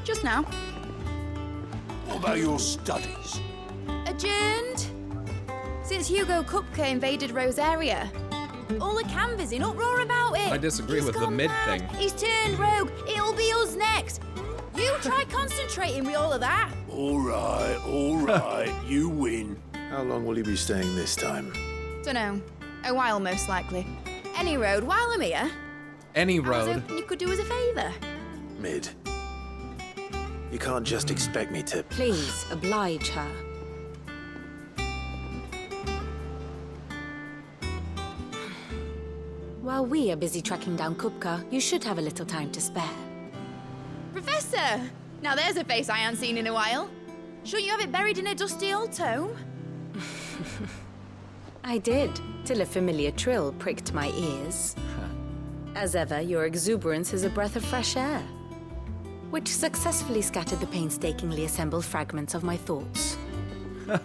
Just now. What about your studies? Adjourned. Since Hugo Kooka invaded Rosaria. All the canvas in uproar about it. I disagree He's with the gone mid mad. thing. He's turned rogue. It'll be us next. You try concentrating with all of that. All right, you win. How long will you be staying this time? Dunno. A while, most likely. Any road, while I'm here. Any I was road. hoping you could do us a favour. Mid. You can't just expect me to... Please, oblige her. While we are busy tracking down Kupka, you should have a little time to spare. Professor! Now there's a face I haven't seen in a while. Shouldn't you have it buried in a dusty old tome? I did, till a familiar trill pricked my ears. As ever, your exuberance is a breath of fresh air, which successfully scattered the painstakingly assembled fragments of my thoughts. I'll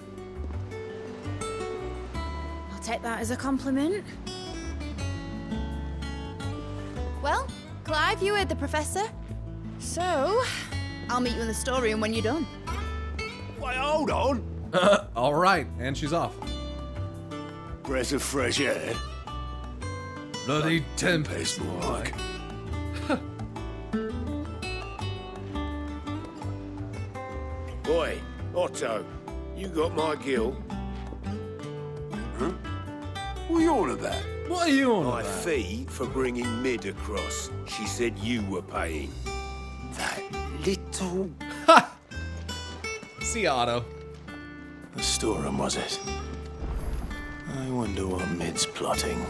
take that as a compliment. Well, Clive, you heard the professor. So, I'll meet you in the storeroom when you're done. Wait, hold on. All right, and she's off. Breath of fresh air. Bloody tempest, more like. Boy, Otto, you got my gill. Huh? What are you on about? What are you on My about? fee for bringing Mid across. She said you were paying. That little... See Otto. The storeroom, was it? I wonder what Mid's plotting.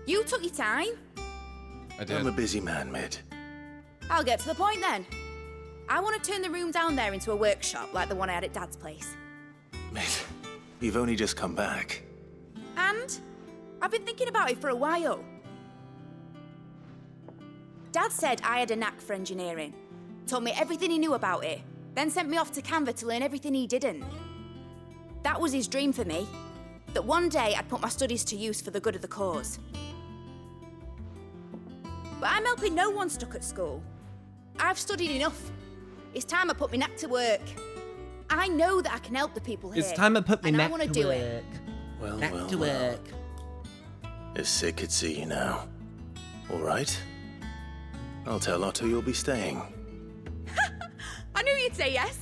You took your time. I did. I'm a busy man, Mid. I'll get to the point then. I want to turn the room down there into a workshop like the one I had at Dad's place. Mid, you've only just come back. And I've been thinking about it for a while. Dad said I had a knack for engineering. Told me everything he knew about it, then sent me off to Canva to learn everything he didn't. That was his dream for me. That one day I'd put my studies to use for the good of the cause. But I'm helping no one stuck at school. I've studied enough. It's time I put my knack to work. I know that I can help the people here. It's time I put me and knack I want to do work. it. Well, Knack well, to well. work. If Sid could see you now. All right. I'll tell Otto you'll be staying. I knew you'd say yes.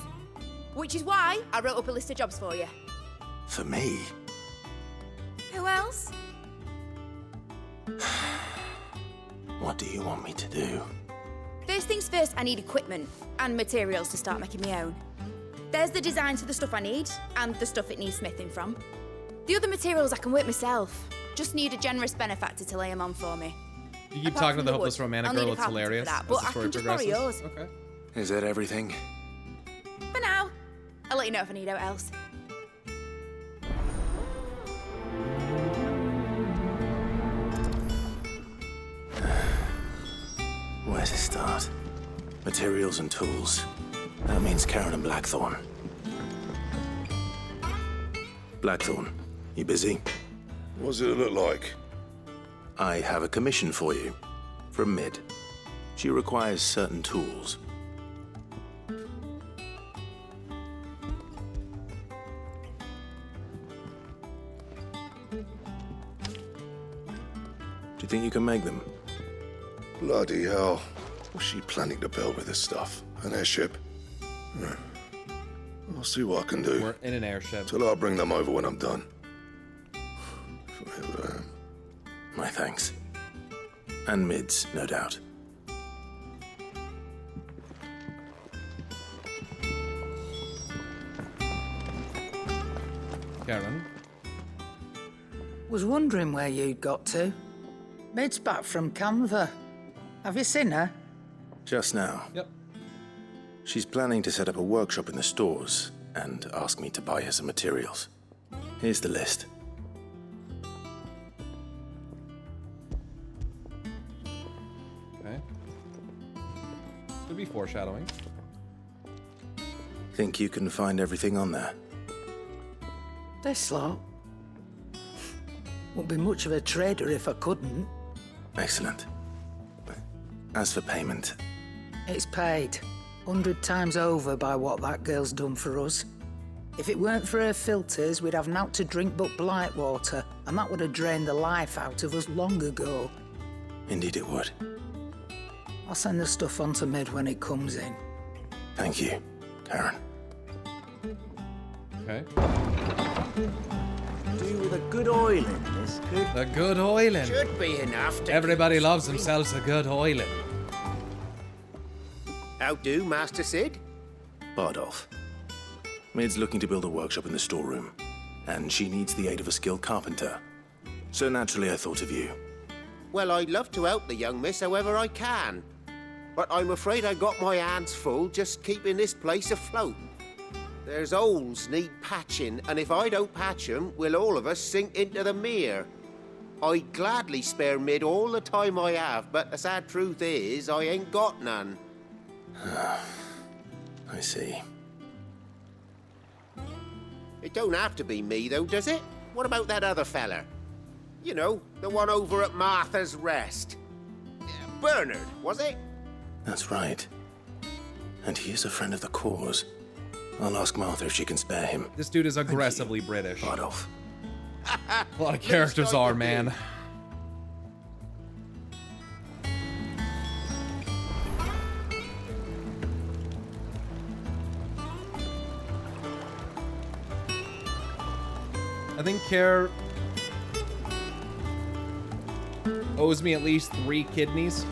Which is why I wrote up a list of jobs for you. For me? Who else? What do you want me to do? First things first, I need equipment and materials to start making my own. There's the designs for the stuff I need and the stuff it needs smithing from. The other materials I can work myself. Just need a generous benefactor to lay them on for me. You keep Apart talking to from the the hopeless wood, romantic I'll need girl. a It's carpenter for hilarious that, as but the I story can just borrow progresses. yours. Okay. Is that everything? For now. I'll let you know if I need out else. Where to start? Materials and tools. That means Karen and Blackthorn. Blackthorn, you busy? What does it look like? I have a commission for you. From Mid. She requires certain tools. Do you think you can make them? Bloody hell. What's she planning to build with this stuff? An airship? I'll see what I can do. We're in an airship. Till I'll bring them over when I'm done. My thanks. And Mid's, no doubt. Karen. Was wondering where you'd got to. Mid's back from Canva. Have you seen her? Just now. Yep. She's planning to set up a workshop in the stores and ask me to buy her some materials. Here's the list. Okay. Could be foreshadowing. Think you can find everything on there? This lot. Wouldn't be much of a trader if I couldn't. Excellent. As for payment... It's paid. 100 times over by what that girl's done for us. If it weren't for her filters, we'd have naught to drink but blight water, and that would have drained the life out of us long ago. Indeed it would. I'll send the stuff on to Mid when it comes in. Thank you, Karen. Okay. Do with a good oiling, this could... A good oiling. Should be enough to... Everybody loves themselves a good oiling. How do, Master Sid? Bardolph. Mid's looking to build a workshop in the storeroom, and she needs the aid of a skilled carpenter. So naturally I thought of you. Well, I'd love to help the young miss however I can. But I'm afraid I got my hands full just keeping this place afloat. There's holes need patching, and if I don't patch them, we'll all of us sink into the mere. I'd gladly spare Mid all the time I have, but the sad truth is, I ain't got none. I see. It don't have to be me, though, does it? What about that other fella? You know, the one over at Martha's Rest. Bernard, was it? That's right. And he is a friend of the cause. I'll ask Martha if she can spare him. This dude is aggressively British. Bardolph. A lot of characters are, man. I think Care owes me at least 3 kidneys.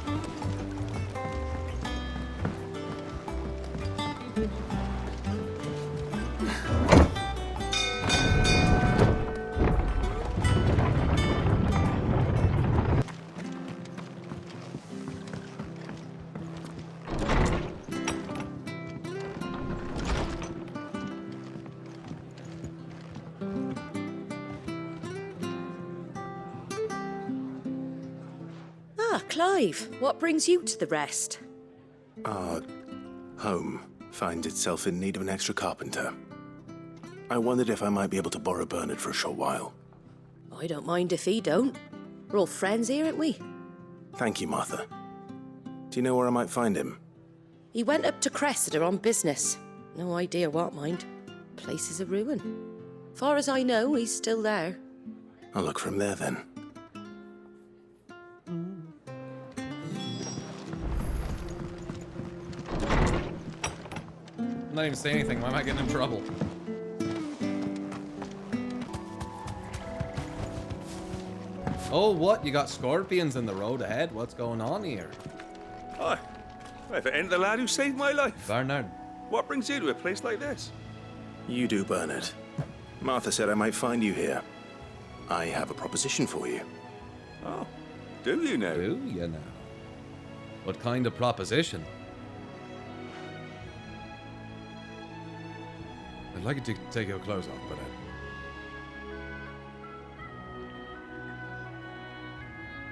Clive, what brings you to the Rest? Our home finds itself in need of an extra carpenter. I wondered if I might be able to borrow Bernard for a short while. I don't mind if he don't. We're all friends here, aren't we? Thank you, Martha. Do you know where I might find him? He went up to Cressida on business. No idea what, mind. Place is a ruin. Far as I know, he's still there. I'll look for him there, then. I'm not even saying anything. Why am I getting in trouble? Oh, what? You got scorpions in the road ahead? What's going on here? Oh, if it ain't the lad who saved my life. Bernard. What brings you to a place like this? You do, Bernard. Martha said I might find you here. I have a proposition for you. Oh, do you now? Do you now? What kind of proposition? I'd like you to take your clothes off, but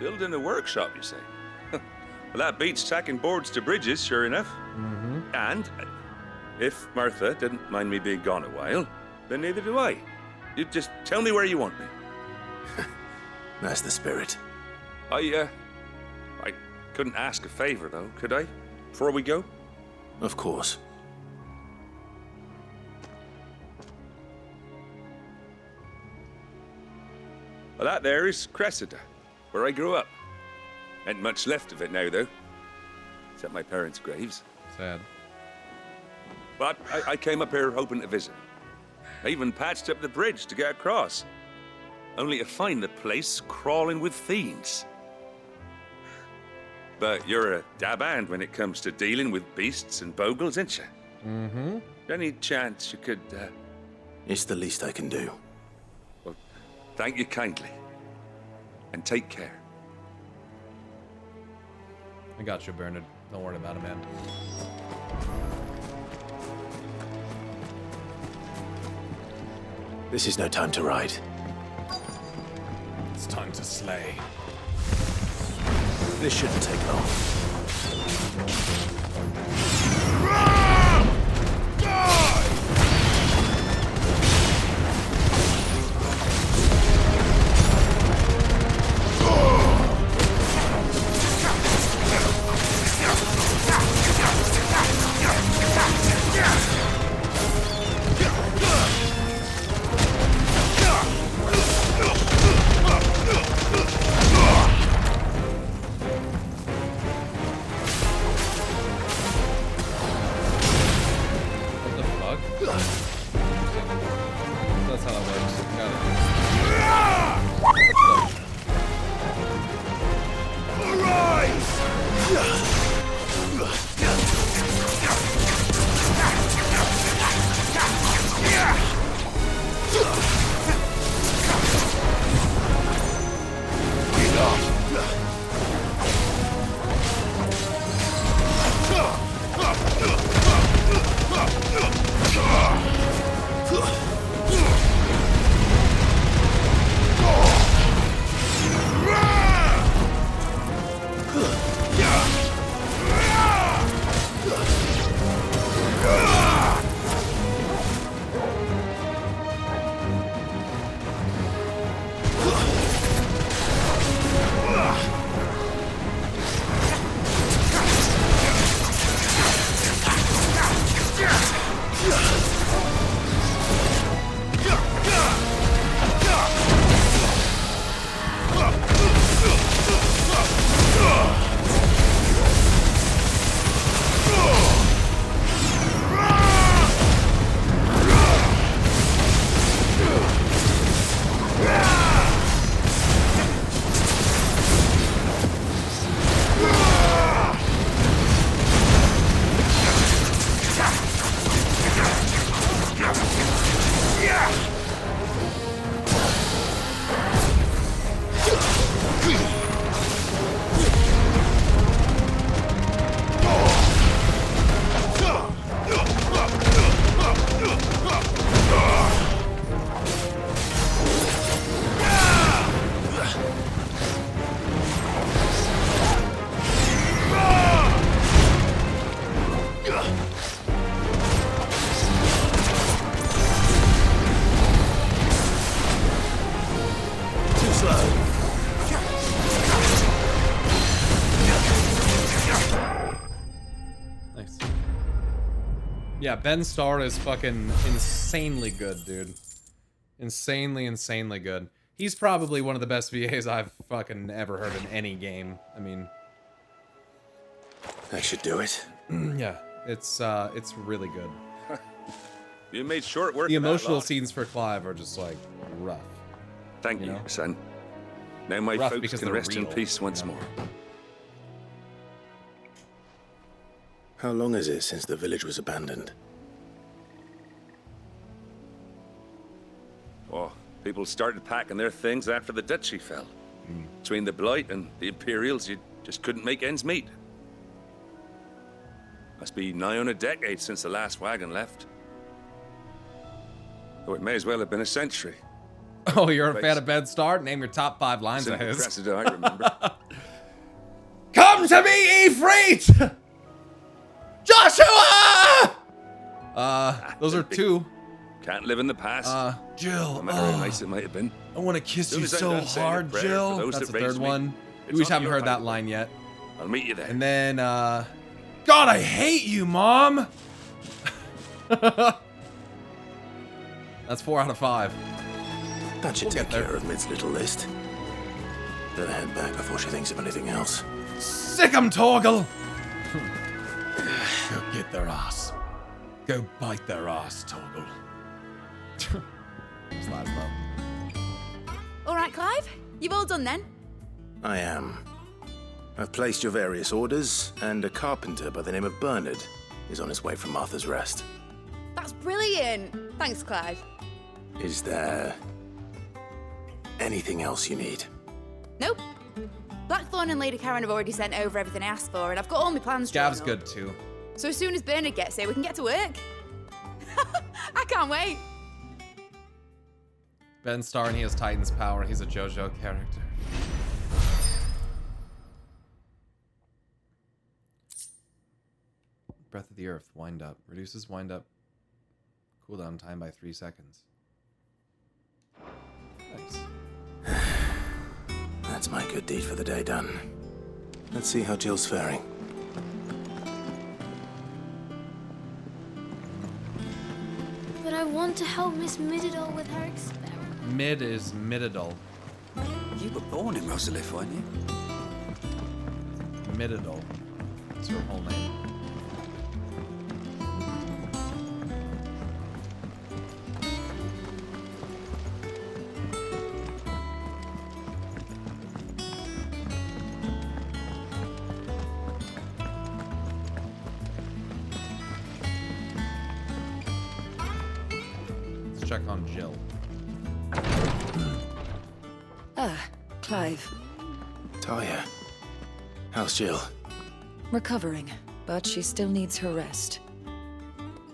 Building a workshop, you say? Well, that beats tacking boards to bridges, sure enough. Mm-hmm. And if Martha didn't mind me being gone a while, then neither do I. You just tell me where you want me. That's the spirit. I couldn't ask a favor, though, could I? Before we go? Of course. Well, that there is Cressida, where I grew up. Ain't much left of it now, though. Except my parents' graves. Sad. But I came up here hoping to visit. I even patched up the bridge to get across. Only to find the place crawling with fiends. But you're a dab hand when it comes to dealing with beasts and bogles, ain't you? Mm-hmm. Any chance you could, It's the least I can do. Well, thank you kindly. and take care. I got you, Bernard. Don't worry about it, man. This is no time to ride. It's time to slay. This shouldn't take long. Yeah, Ben Starr is fucking insanely good, dude. Insanely good. He's probably one of the best VAs I've fucking ever heard in any game. I mean... That should do it. Yeah, it's really good. You made short work The of that emotional lot. scenes for Clive are just, like, rough. Thank you, son. Now my Rough folks because can they're rest in real, peace once more. How long is it since the village was abandoned? Oh, people started packing their things after the duchy fell. Between the Blight and the Imperials, you just couldn't make ends meet. Must be nigh on a decade since the last wagon left. Though it may as well have been a century. Oh, you're a fan of Ben Starr? Name your top 5 lines of his. Cressida, I remember. Come to me, Ifrit! Joshua! Those are 2. Can't live in the past. Jill. No matter how nice it might have been. I want to kiss Soon you as I'm so done saying a hard, prayer for Jill. those That's that the 3rd raised me, one. it's We just on haven't your heard that Bible. line yet. I'll meet you there. And then, God, I hate you, Mom! That's 4 out of 5. That should take care of Mid's little list. Better head back before she thinks of anything else. Sick 'em, Torgal! Go get their ass. Go bite their ass, Torgal. Slides though. All right, Clive. You've all done then? I am. I've placed your various orders, and a carpenter by the name of Bernard is on his way from Martha's Rest. That's brilliant. Thanks, Clive. Is there anything else you need? Nope. Blackthorn and Lady Karen have already sent over everything I asked for, and I've got all my plans drawn Gav's up. good too. So as soon as Bernard gets here, we can get to work. I can't wait. Ben Starr and he has Titan's power. He's a JoJo character. Breath of the Earth, wind up. Reduces wind up cooldown time by 3 seconds. Nice. That's my good deed for the day done. Let's see how Jill's faring. But I want to help Miss Mididol with her experiment. Mid is Mididol. You were born in Rosalith, weren't you? Mididol. That's her whole name. Check on Jill. Clive. Talia. How's Jill? Recovering, but she still needs her rest.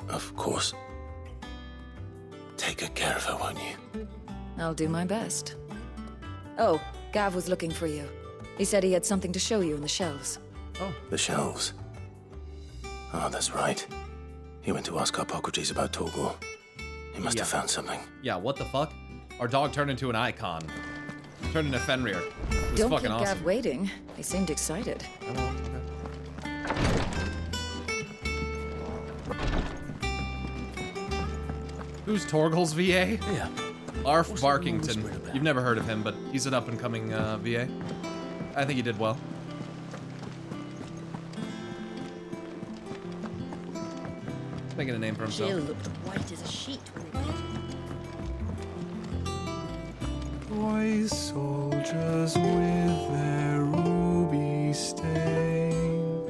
Of course. Take good care of her, won't you? I'll do my best. Oh, Gav was looking for you. He said he had something to show you in the shelves. Oh. The shelves. Oh, that's right. He went to ask Hippocrates about Torgal. He must have found something. Yeah, what the fuck? Our dog turned into an icon. Turned into Fenrir. It was Don't fucking keep awesome. Gav waiting. He seemed excited. Who's Torgal's VA? Yeah. Arf Barkington. You've never heard of him, but he's an up-and-coming VA. I think he did well. Making a name for himself. Jill looked white as a sheet when they brought her. Boy soldiers with their ruby stain,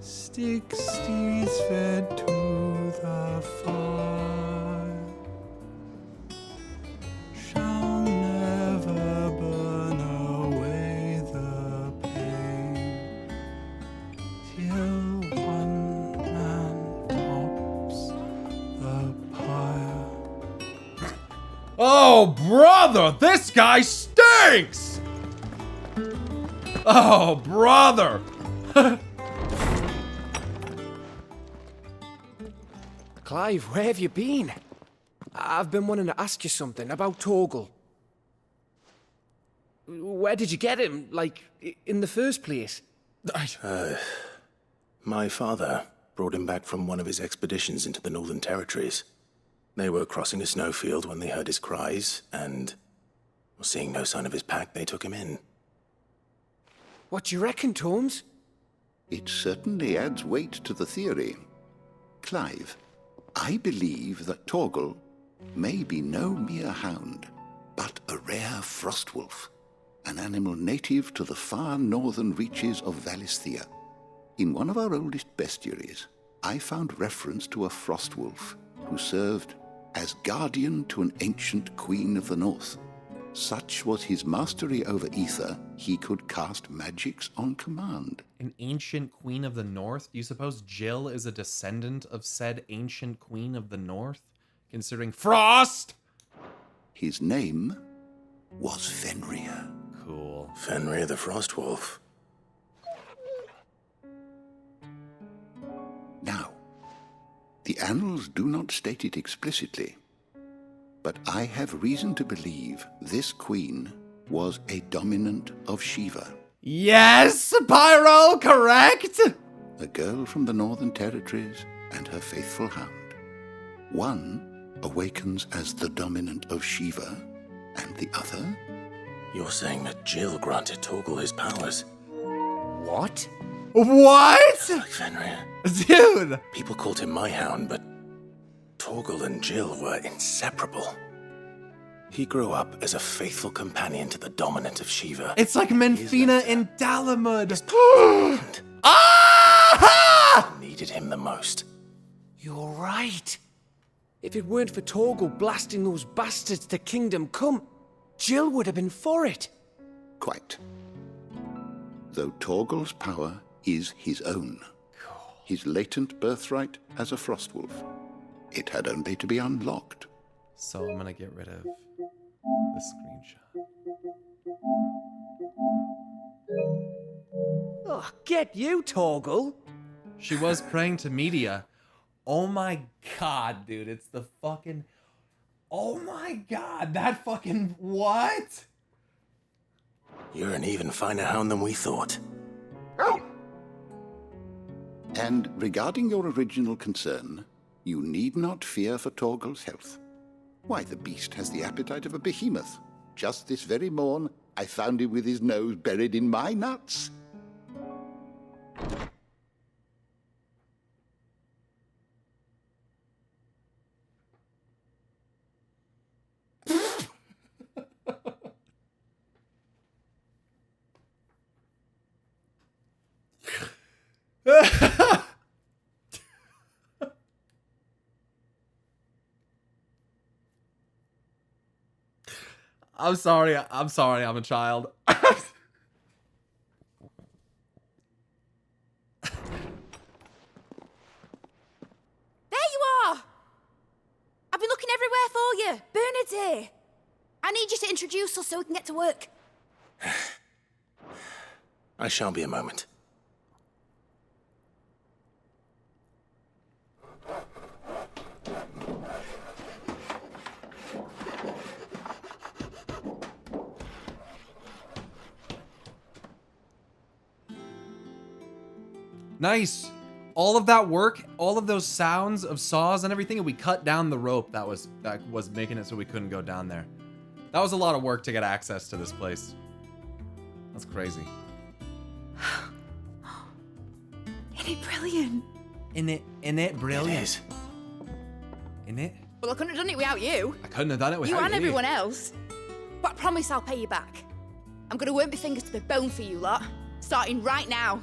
stick steeds fed to the fire, shall never burn away the pain, till one man tops the pyre. Oh, brother! This guy stinks! Oh, brother! Clive, where have you been? I've been wanting to ask you something about Torgal. Where did you get him, like, in the first place? My father brought him back from one of his expeditions into the Northern Territories. They were crossing a snowfield when they heard his cries, and seeing no sign of his pack, they took him in. What do you reckon, Tomes? It certainly adds weight to the theory. Clive, I believe that Torgal may be no mere hound, but a rare frostwolf, an animal native to the far northern reaches of Valisthea. In one of our oldest bestiaries, I found reference to a frostwolf who served as guardian to an ancient queen of the north. Such was his mastery over ether, he could cast magics on command. An ancient queen of the north? Do you suppose Jill is a descendant of said ancient queen of the north? Considering Frost! His name was Fenrir. Cool. Fenrir the Frostwolf. Now, the annals do not state it explicitly, but I have reason to believe this queen was a dominant of Shiva. Yes, Pyro, correct? A girl from the Northern Territories and her faithful hound. One awakens as the dominant of Shiva, and the other? You're saying that Jill granted Torgal his powers? What? What? Like Fenrir. Dude! People called him my hound, but Torgal and Jill were inseparable. He grew up as a faithful companion to the dominant of Shiva. It's like Menfina and Dalamud. Needed him the most. You're right. If it weren't for Torgal blasting those bastards to Kingdom Come, Jill would have been for it. Quite. Though Torgal's power is his own. His latent birthright as a frostwolf. It had only to be unlocked. So I'm gonna get rid of the screenshot. Oh, get you, Torgal. She was praying to media. Oh my god, dude. It's the fucking... Oh my god, that fucking... What? You're an even finer hound than we thought. And regarding your original concern, you need not fear for Torgal's health. Why, the beast has the appetite of a behemoth. Just this very morn, I found him with his nose buried in my nuts. I'm sorry. I'm a child. There you are! I've been looking everywhere for you. Bernard's here. I need you to introduce us so we can get to work. I shan't be a moment. Nice. All of that work, all of those sounds of saws and everything, and we cut down the rope that was making it so we couldn't go down there. That was a lot of work to get access to this place. That's crazy. Isn't it brilliant? Isn't it brilliant? It is. Isn't it? Well, I couldn't have done it without you. I couldn't have done it without You and everyone else. But I promise I'll pay you back. I'm gonna work my fingers to the bone for you lot, starting right now.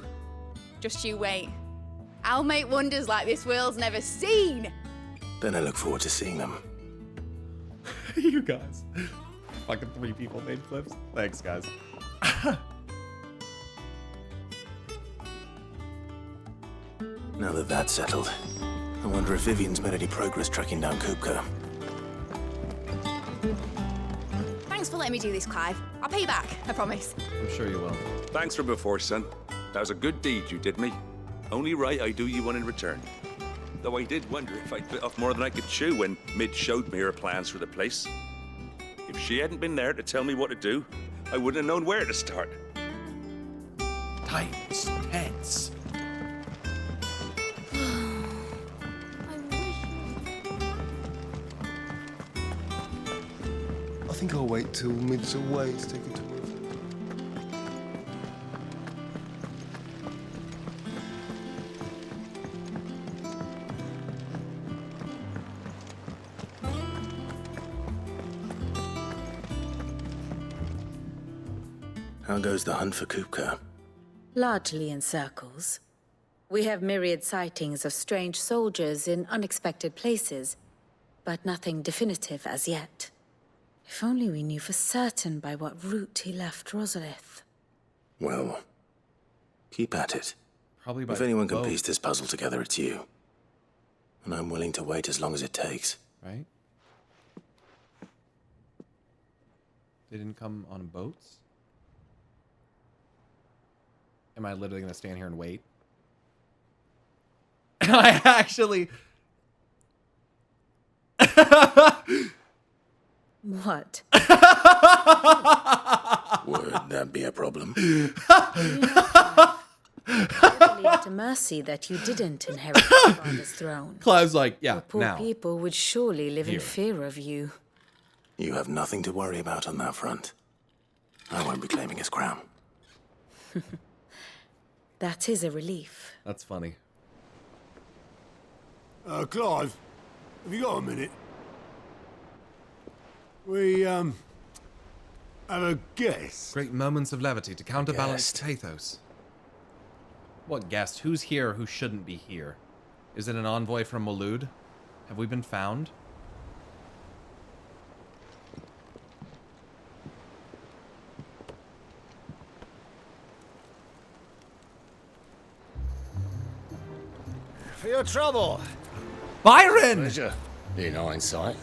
Just you wait. I'll make wonders like this world's never seen. Then I look forward to seeing them. You guys. Fucking 3 people made clips. Thanks, guys. Now that that's settled, I wonder if Vivian's made any progress tracking down kooka. Thanks for letting me do this, Clive. I'll pay you back, I promise. I'm sure you will. Thanks for before, son. That was a good deed you did me. Only right I do you one in return. Though I did wonder if I bit off more than I could chew when Mid showed me her plans for the place. If she hadn't been there to tell me what to do, I wouldn't have known where to start. Tight, tense. I think I'll wait till Mid's away to take her to work. How goes the hunt for kooka? Largely in circles. We have myriad sightings of strange soldiers in unexpected places, but nothing definitive as yet. If only we knew for certain by what route he left Rosalith. Well, keep at it. Probably by If anyone can boat. piece this puzzle together, it's you. And I'm willing to wait as long as it takes. Right? They didn't come on boats? Am I literally going to stand here and wait? I actually... What? Would that be a problem? Leave it to mercy that you didn't inherit your father's throne. Clive's like, yeah, Your poor now. people would surely live Here. in fear of you. You have nothing to worry about on that front. I won't be claiming his crown. That is a relief. That's funny. Clive, have you got a minute? We, have a guest. Great moments of levity to counterbalance pathos. What guest? Who's here who shouldn't be here? Is it an envoy from Malud? Have we been found? your trouble? Byron! Pleasure, in hindsight.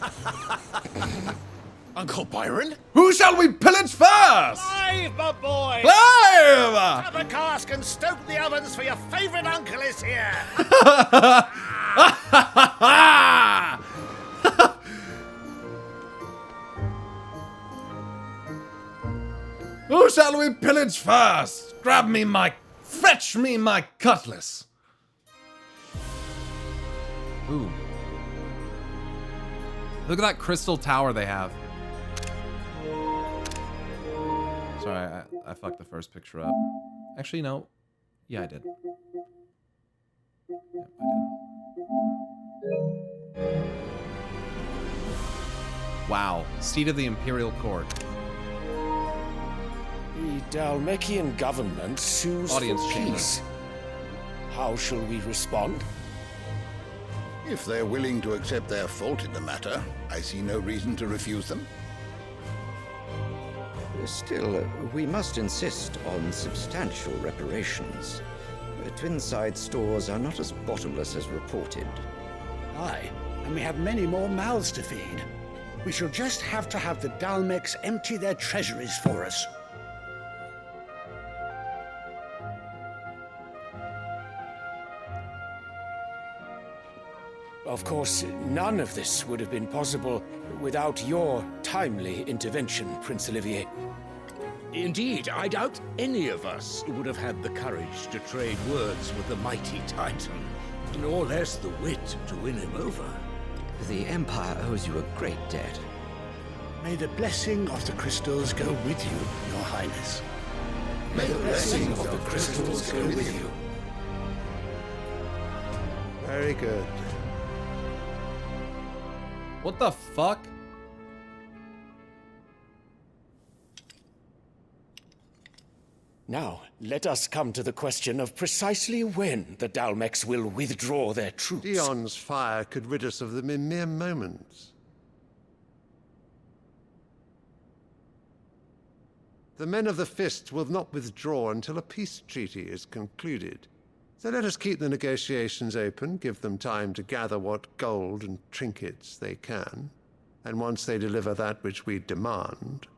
Uncle Byron? Who shall we pillage first? Clive, my boy! Clive! Have a cask and stoke the ovens, for your favourite uncle is here! Who shall we pillage first? Fetch me my cutlass. Ooh. Look at that crystal tower they have. Sorry, I fucked the first picture up. Actually, no. Yeah, I did. Yep, I did. Wow. Seat of the Imperial Court. The Dalmekian government sues Audience for chamber. peace. How shall we respond? If they're willing to accept their fault in the matter, I see no reason to refuse them. Still, we must insist on substantial reparations. Twinside stores are not as bottomless as reported. Aye, and we have many more mouths to feed. We shall just have to have the Dalmecs empty their treasuries for us. Of course, none of this would have been possible without your timely intervention, Prince Olivier. Indeed, I doubt any of us would have had the courage to trade words with the mighty Titan, nor less the wit to win him over. The Empire owes you a great debt. May the blessing of the crystals go with you, Your Highness. May the blessing of the crystals go with you. Very good. What the fuck? Now, let us come to the question of precisely when the Dalmecs will withdraw their troops. Dion's fire could rid us of them in mere moments. The men of the Fist will not withdraw until a peace treaty is concluded. So let us keep the negotiations open, give them time to gather what gold and trinkets they can, and once they deliver that which we demand,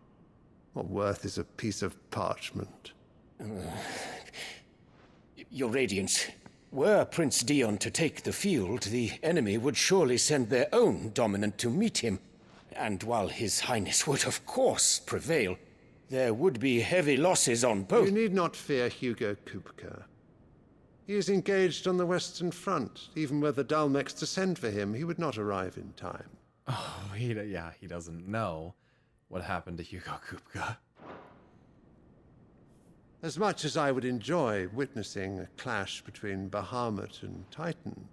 what worth is a piece of parchment? Your Radiance, were Prince Dion to take the field, the enemy would surely send their own dominant to meet him. And while His Highness would of course prevail, there would be heavy losses on both. You need not fear Hugo Kupka. He is engaged on the Western Front. Even were the Dalmecs to send for him, he would not arrive in time. Oh, he doesn't know what happened to Hugo Kupka. As much as I would enjoy witnessing a clash between Bahamut and Titan,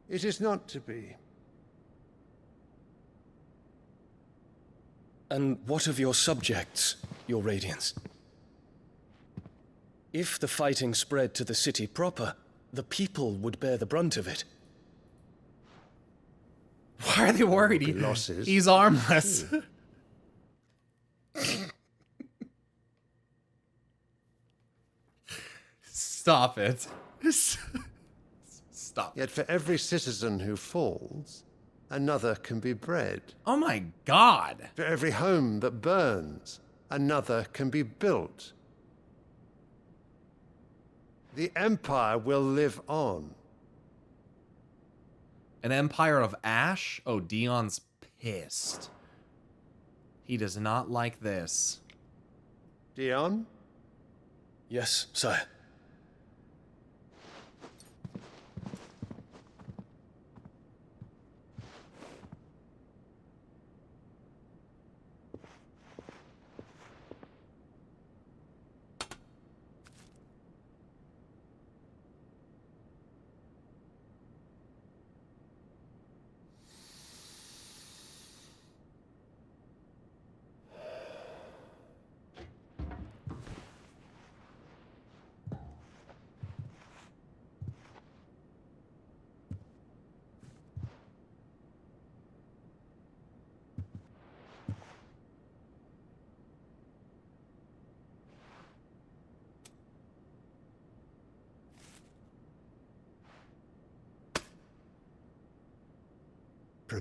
it is not to be. And what of your subjects, Your Radiance? If the fighting spread to the city proper, the people would bear the brunt of it. Why are they worried? He's armless. Stop it. Stop. Yet for every citizen who falls, another can be bred. Oh my God. For every home that burns, another can be built. The Empire will live on. An empire of ash? Oh, Dion's pissed. He does not like this. Dion? Yes, sire.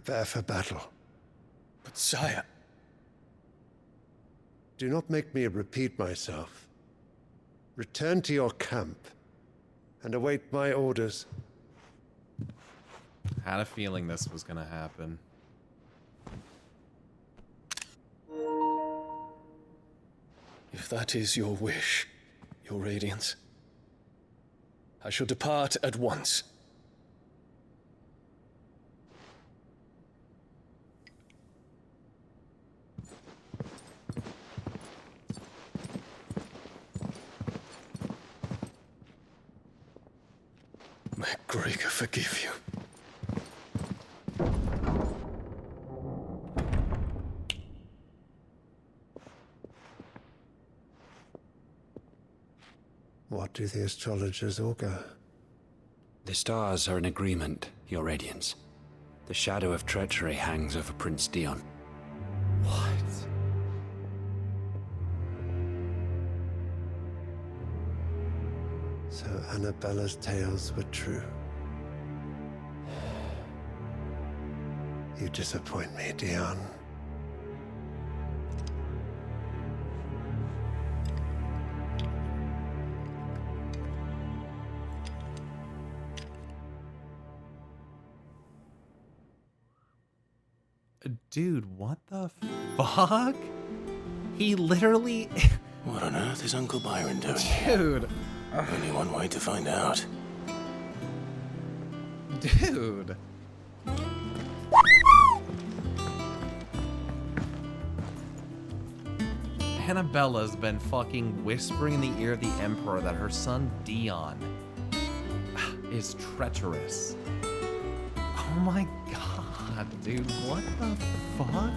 Prepare for battle. But sire... Do not make me repeat myself. Return to your camp and await my orders. Had a feeling this was gonna happen. If that is your wish, your radiance, I shall depart at once. May Gregor forgive you. What do the astrologers augur? The stars are in agreement, Your Radiance. The shadow of treachery hangs over Prince Dion. What? So Annabella's tales were true. You disappoint me, Dion. Dude, what the fuck? He literally... What on earth is Uncle Byron doing? Dude. Only one way to find out. Dude. Annabella's been fucking whispering in the ear of the Emperor that her son Dion is treacherous. Oh my god, dude, what the fuck?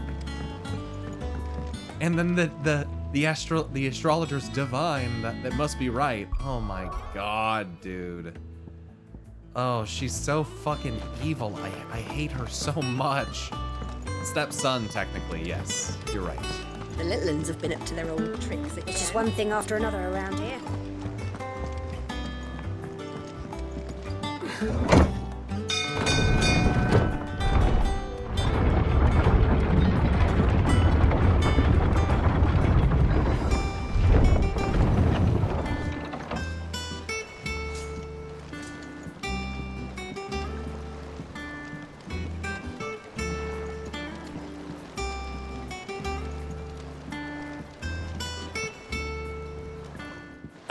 And then the astrologers divine that must be right. Oh my god, dude. Oh, she's so fucking evil. I hate her so much. Stepson, technically, yes. You're right. The little ones have been up to their old tricks again. It's just one thing after another around here.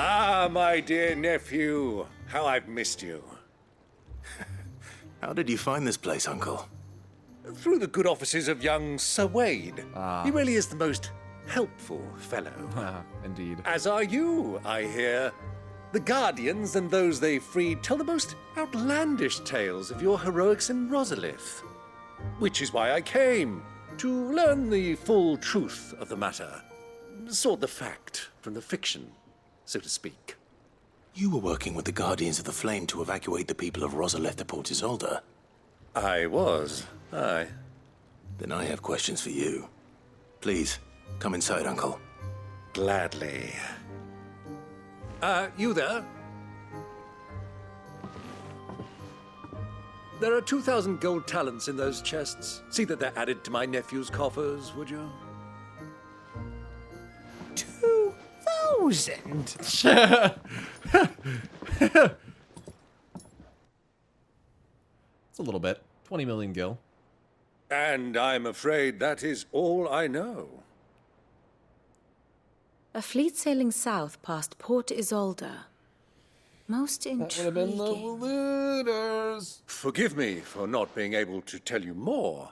Ah, my dear nephew, how I've missed you. How did you find this place, Uncle? Through the good offices of young Sir Wade. He really is the most helpful fellow. Indeed. As are you, I hear. The Guardians and those they freed tell the most outlandish tales of your heroics in Rosalith. Which is why I came, to learn the full truth of the matter. Sort the fact from the fiction, so to speak. You were working with the Guardians of the Flame to evacuate the people of Rosalith to Port Isolde. I was, aye. Then I have questions for you. Please, come inside, Uncle. Gladly. You there? There are 2,000 gold talents in those chests. See that they're added to my nephew's coffers, would you? 2,000? It's a little bit. 20 million gil. And I'm afraid that is all I know. A fleet sailing south past Port Isolde. Most intriguing. Forgive me for not being able to tell you more.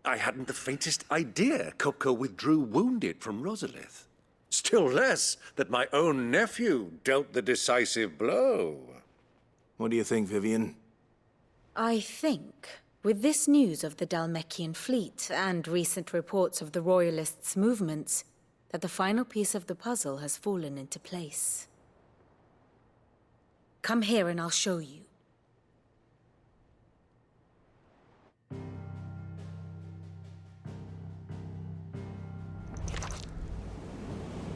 I hadn't the faintest idea kooka withdrew wounded from Rosalith. Still less that my own nephew dealt the decisive blow. What do you think, Vivian? I think, with this news of the Dhalmekian fleet and recent reports of the Royalists' movements, that the final piece of the puzzle has fallen into place. Come here and I'll show you.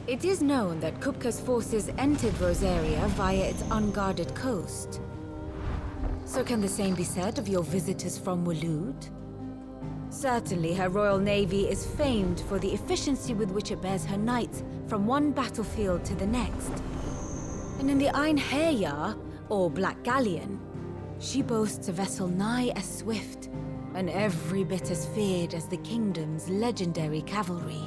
It is known that Kupka's forces entered Rosaria via its unguarded coast. So can the same be said of your visitors from Waloed? Certainly, her royal navy is famed for the efficiency with which it bears her knights from one battlefield to the next. And in the Einherjar, or Black Galleon, she boasts a vessel nigh as swift and every bit as feared as the kingdom's legendary cavalry.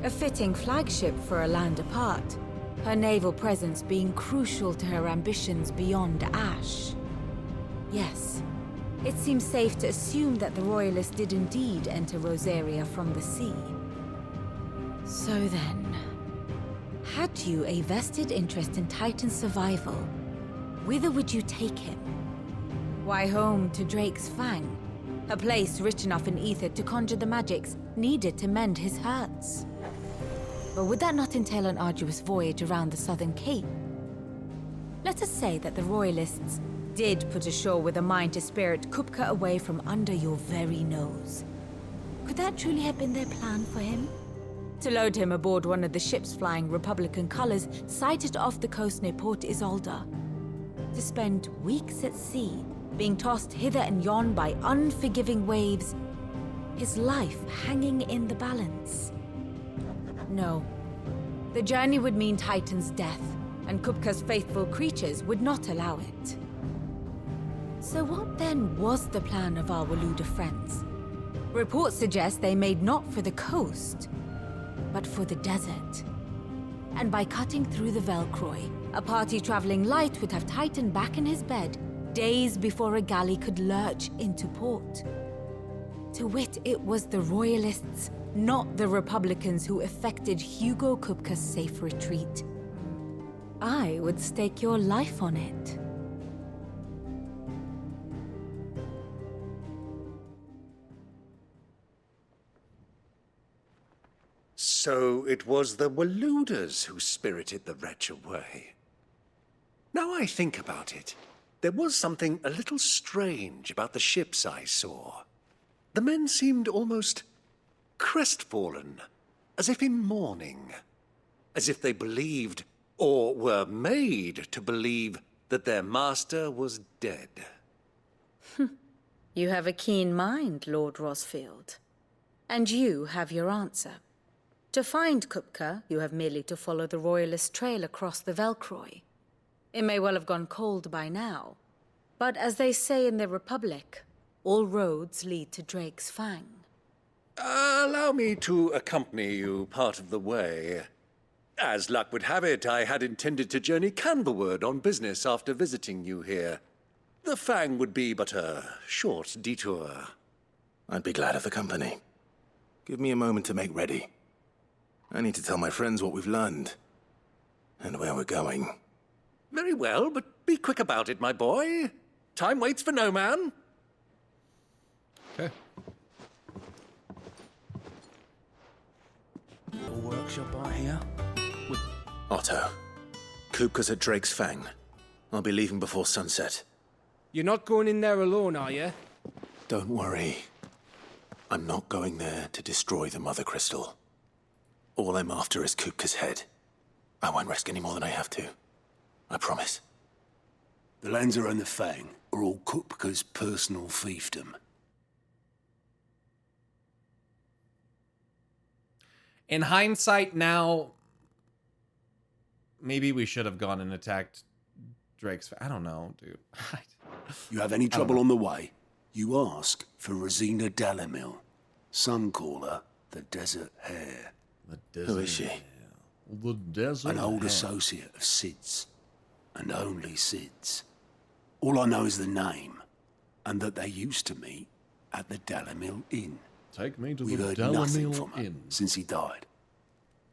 A fitting flagship for a land apart, her naval presence being crucial to her ambitions beyond Ash. Yes, it seems safe to assume that the Royalists did indeed enter Rosaria from the sea. So then, had you a vested interest in Titan's survival, whither would you take him? Why, home to Drake's Fang, a place rich enough in ether to conjure the magics needed to mend his hurts. But would that not entail an arduous voyage around the southern cape? Let us say that the Royalists did put ashore with a mind to spirit Kupka away from under your very nose. Could that truly have been their plan for him? To load him aboard one of the ships flying Republican colors sighted off the coast near Port Isolde. To spend weeks at sea, being tossed hither and yon by unforgiving waves, his life hanging in the balance. No. The journey would mean Titan's death, and Kupka's faithful creatures would not allow it. So what then was the plan of our Waluda friends? Reports suggest they made not for the coast, but for the desert. And by cutting through the Velcroy, a party traveling light would have Titan back in his bed days before a galley could lurch into port. To wit, it was the Royalists, not the Republicans, who effected Hugo Kupka's safe retreat. I would stake your life on it. So it was the Waludas who spirited the wretch away. Now I think about it, there was something a little strange about the ships I saw. The men seemed almost crestfallen, as if in mourning, as if they believed, or were made to believe, that their master was dead. You have a keen mind, Lord Rosfield. And you have your answer. To find Kupka, you have merely to follow the Royalist trail across the Velcroy. It may well have gone cold by now, but as they say in the Republic, all roads lead to Drake's Fang. Allow me to accompany you part of the way. As luck would have it, I had intended to journey Canberward on business after visiting you here. The Fang would be but a short detour. I'd be glad of the company. Give me a moment to make ready. I need to tell my friends what we've learned, and where we're going. Very well, but be quick about it, my boy. Time waits for no man. Okay. A workshop out here? Otto, Kupka's at Drake's Fang. I'll be leaving before sunset. You're not going in there alone, are you? Don't worry. I'm not going there to destroy the Mother Crystal. All I'm after is Kupka's head. I won't risk any more than I have to. I promise. The Lancer and the Fang are all Kupka's personal fiefdom. In hindsight now, maybe we should have gone and attacked Drake's... I don't know, dude. You have any trouble on the way, you ask for Rosina Dalamil. Some call her the Desert Hare. Who is she? The Desert An old Hare. associate of Sid's. And only Sid's. All I know is the name, and that they used to meet at the Dalamil Inn. Take me to We've the heard nothing Dalamil from her Inn. since he died.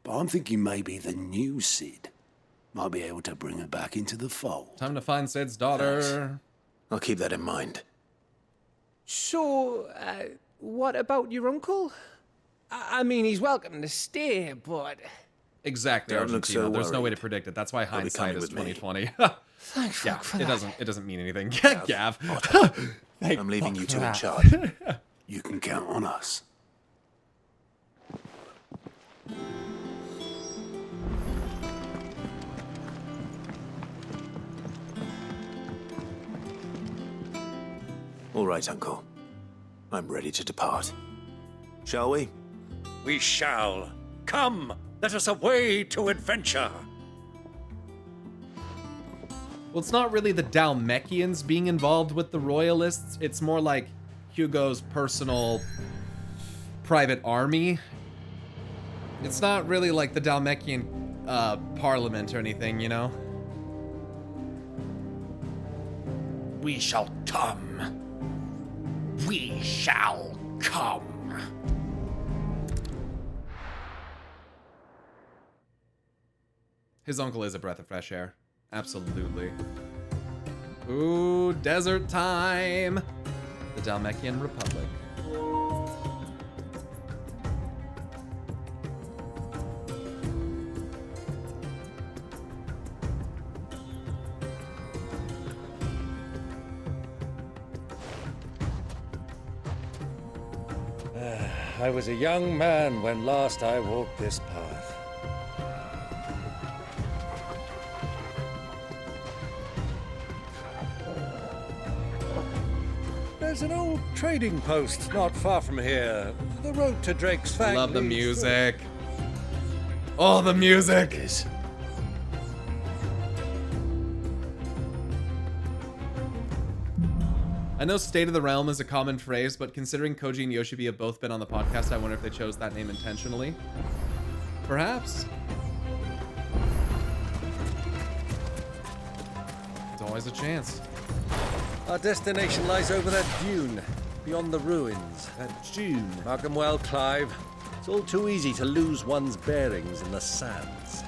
But I'm thinking maybe the new Sid might be able to bring her back into the fold. Time to find Sid's daughter. I'll keep that in mind. So, what about your uncle? I mean, he's welcome to stay, but... Exactly, Don't look Argentina. so There's no way worried. to predict it. That's why They'll be hindsight coming is with me. 2020. Thank fuck for that. It doesn't mean anything. Gav. I'm leaving you two in that. charge. You can count on us. All right, Uncle. I'm ready to depart. Shall we? We shall. Come, let us away to adventure. Well, it's not really the Dalmekians being involved with the Royalists. It's more like Hugo's personal private army. It's not really like the Dalmekian parliament or anything, you know? We shall come. We shall come. His uncle is a breath of fresh air. Absolutely. Ooh, desert time! The Dalmekian Republic. I was a young man when last I walked this path. There's an old trading post not far from here. The road to Drake's Fang. Love the music. Oh, the music! I know State of the Realm is a common phrase, but considering Koji and Yoshibi have both been on the podcast, I wonder if they chose that name intentionally. Perhaps. It's always a chance. Our destination lies over that dune, beyond the ruins. That dune. Mark 'em well, Clive. It's all too easy to lose one's bearings in the sands.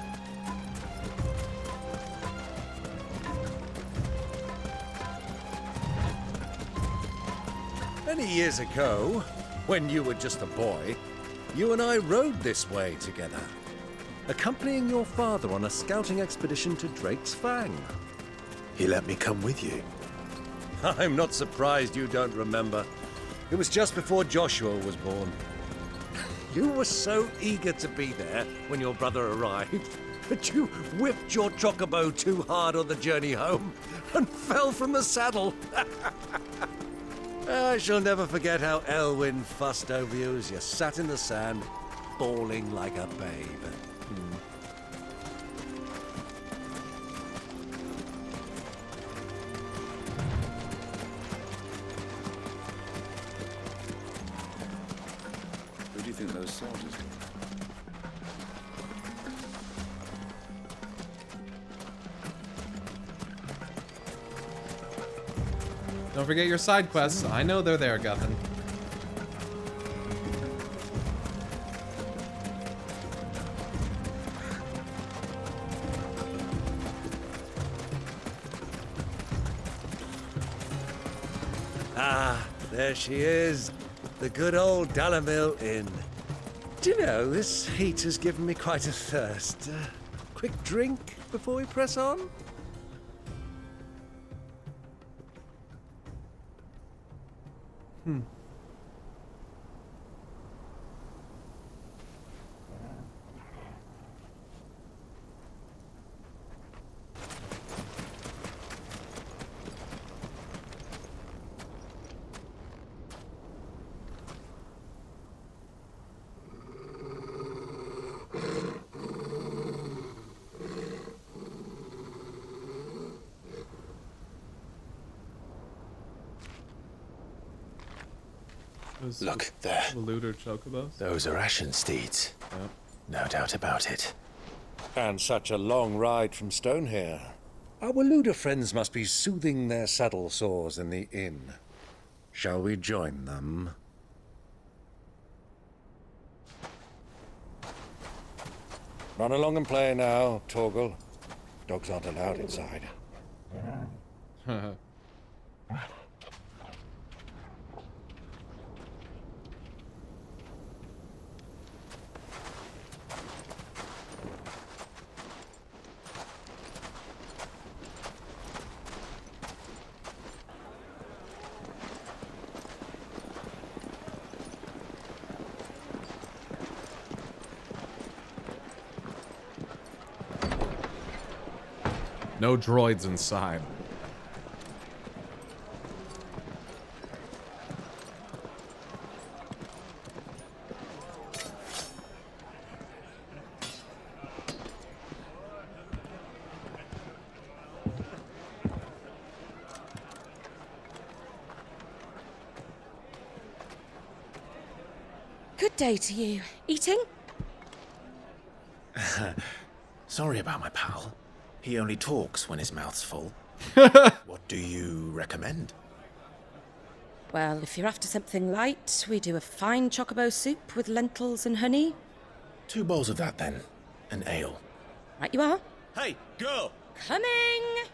Many years ago, when you were just a boy, you and I rode this way together, accompanying your father on a scouting expedition to Drake's Fang. He let me come with you. I'm not surprised you don't remember. It was just before Joshua was born. You were so eager to be there when your brother arrived that you whipped your chocobo too hard on the journey home and fell from the saddle. I shall never forget how Elwyn fussed over you as you sat in the sand, bawling like a babe. Who do you think those soldiers are? Don't forget your side quests. I know they're there, Guffin. Ah, there she is. The good old Dalamil Inn. Do you know, this heat has given me quite a thirst. Quick drink before we press on? Look, there. The looter chocobos? Those are ashen steeds. Yep. No doubt about it. And such a long ride from Stone here. Our Luda friends must be soothing their saddle sores in the inn. Shall we join them? Run along and play now, Torgal. Dogs aren't allowed inside. No droids inside. Good day to you. Eating? Sorry about my pal. He only talks when his mouth's full. What do you recommend? Well, if you're after something light, we do a fine chocobo soup with lentils and honey. 2 bowls of that, then. An ale. Right you are. Hey, girl! Coming!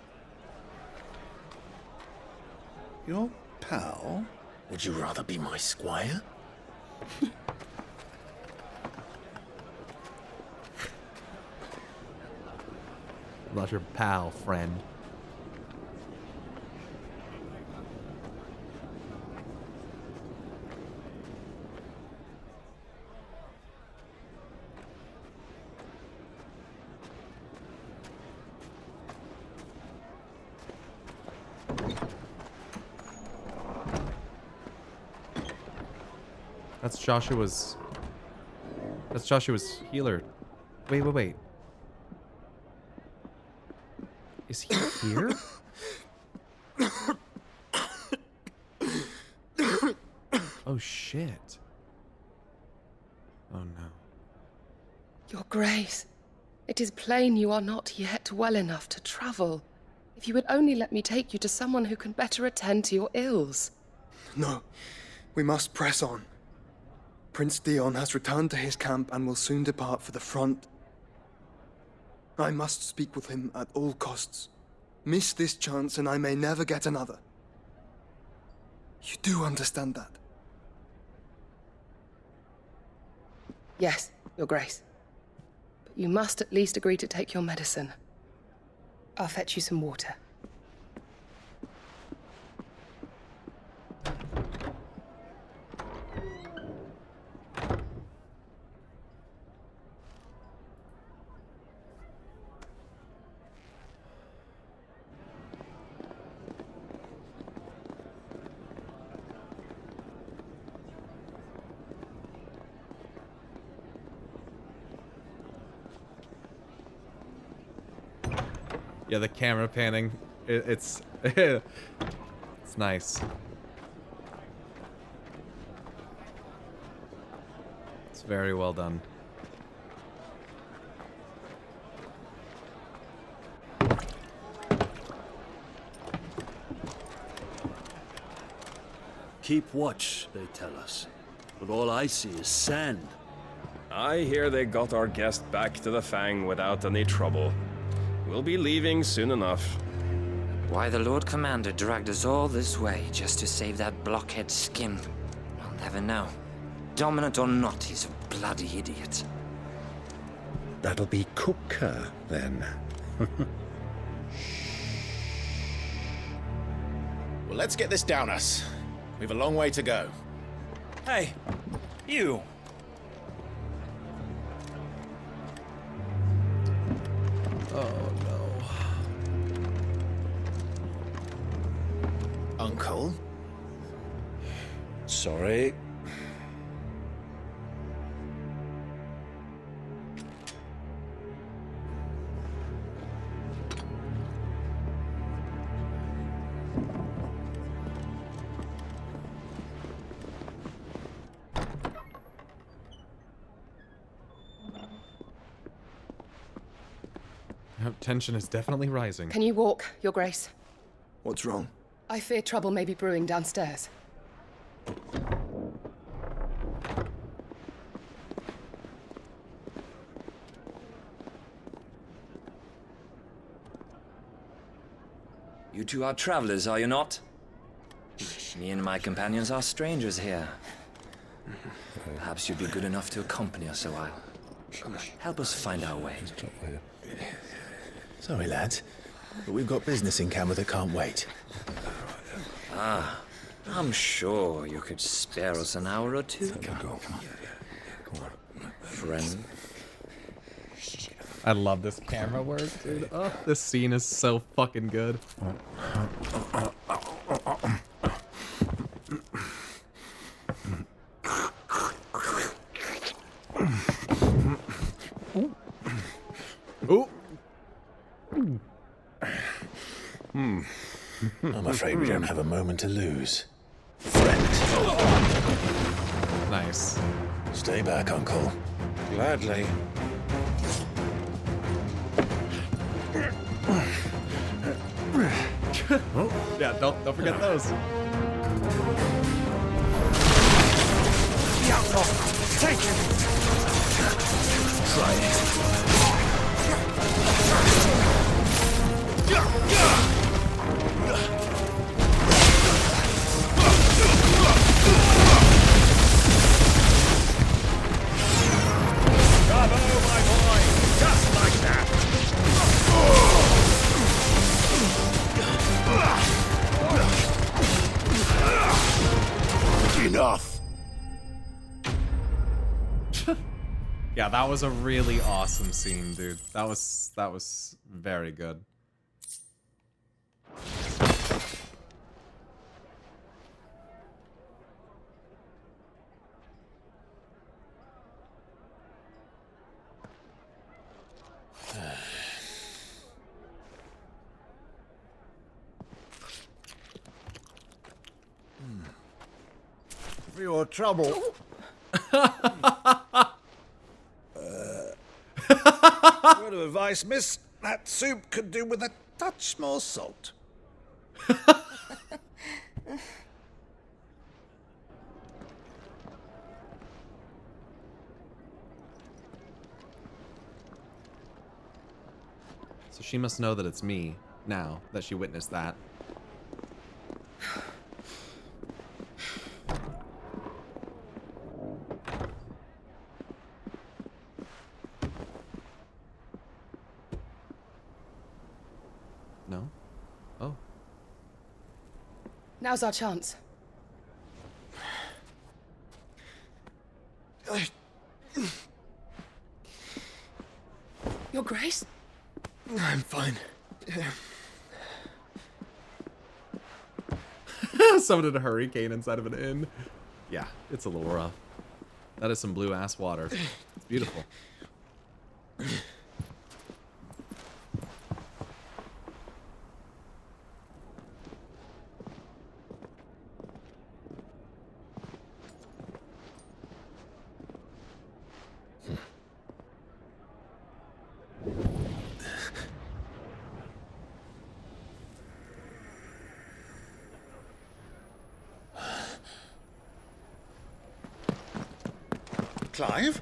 Your pal? Would you rather be my squire? Not your pal, friend. That's Joshua's healer. Wait. Is he here? Oh shit. Oh no. Your Grace, it is plain you are not yet well enough to travel. If you would only let me take you to someone who can better attend to your ills. No, we must press on. Prince Dion has returned to his camp and will soon depart for the front. I must speak with him at all costs. Miss this chance and I may never get another. You do understand that? Yes, Your Grace. But you must at least agree to take your medicine. I'll fetch you some water. Yeah, the camera panning, it's it's nice. It's very well done. Keep watch, they tell us. But all I see is sand. I hear they got our guest back to the Fang without any trouble. We'll be leaving soon enough. Why the Lord Commander dragged us all this way just to save that blockhead skin, I'll never know. Dominant or not, he's a bloody idiot. That'll be kooka, then. Well, let's get this down us. We've a long way to go. Hey, you! Oh no. Uncle? Sorry. Tension is definitely rising. Can you walk, Your Grace? What's wrong? I fear trouble may be brewing downstairs. You two are travelers, are you not? Me and my companions are strangers here. Perhaps you'd be good enough to accompany us a while. Help us find our way. Sorry, lads, but we've got business in camera that can't wait. Ah, I'm sure you could spare us an hour or two. Come on. Friend. I love this camera work, dude. Oh, this scene is so fucking good. Ooh. I'm afraid we don't have a moment to lose. Friend. Nice. Stay back, Uncle. Gladly. Yeah, don't forget those. The outlaw! Take him! Try it. Bravo, my boy! Just like that! Enough. Yeah, that was a really awesome scene, dude. That was very good. For your trouble. Word of advice, miss. That soup could do with a touch more salt. So she must know that it's me now that she witnessed that. No? Oh. Now's our chance. Your Grace? I'm fine. Summoned a hurricane inside of an inn. Yeah, it's a little rough. That is some blue ass water. It's beautiful. Clive?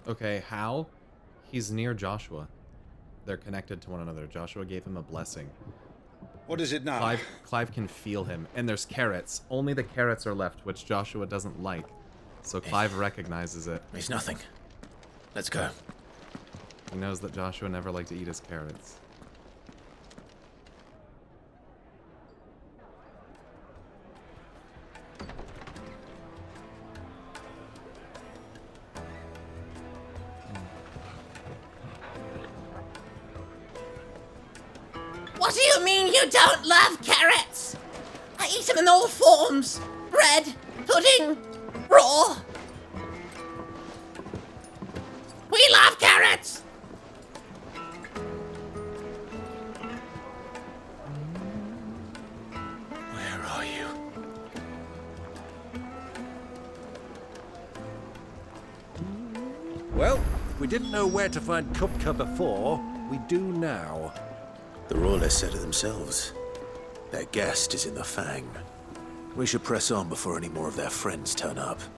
Okay, how? He's near Joshua. They're connected to one another. Joshua gave him a blessing. What is it now? Clive can feel him. And there's carrots. Only the carrots are left, which Joshua doesn't like. So Clive recognizes it. It's nothing. Let's go. He knows that Joshua never liked to eat his carrots. What do you mean you don't love carrots? I eat them in all forms. Bread, pudding, raw. We love carrots! Where are you? Well, if we didn't know where to find kooka before, we do now. The royalists said it themselves. Their guest is in the fang. We should press on before any more of their friends turn up.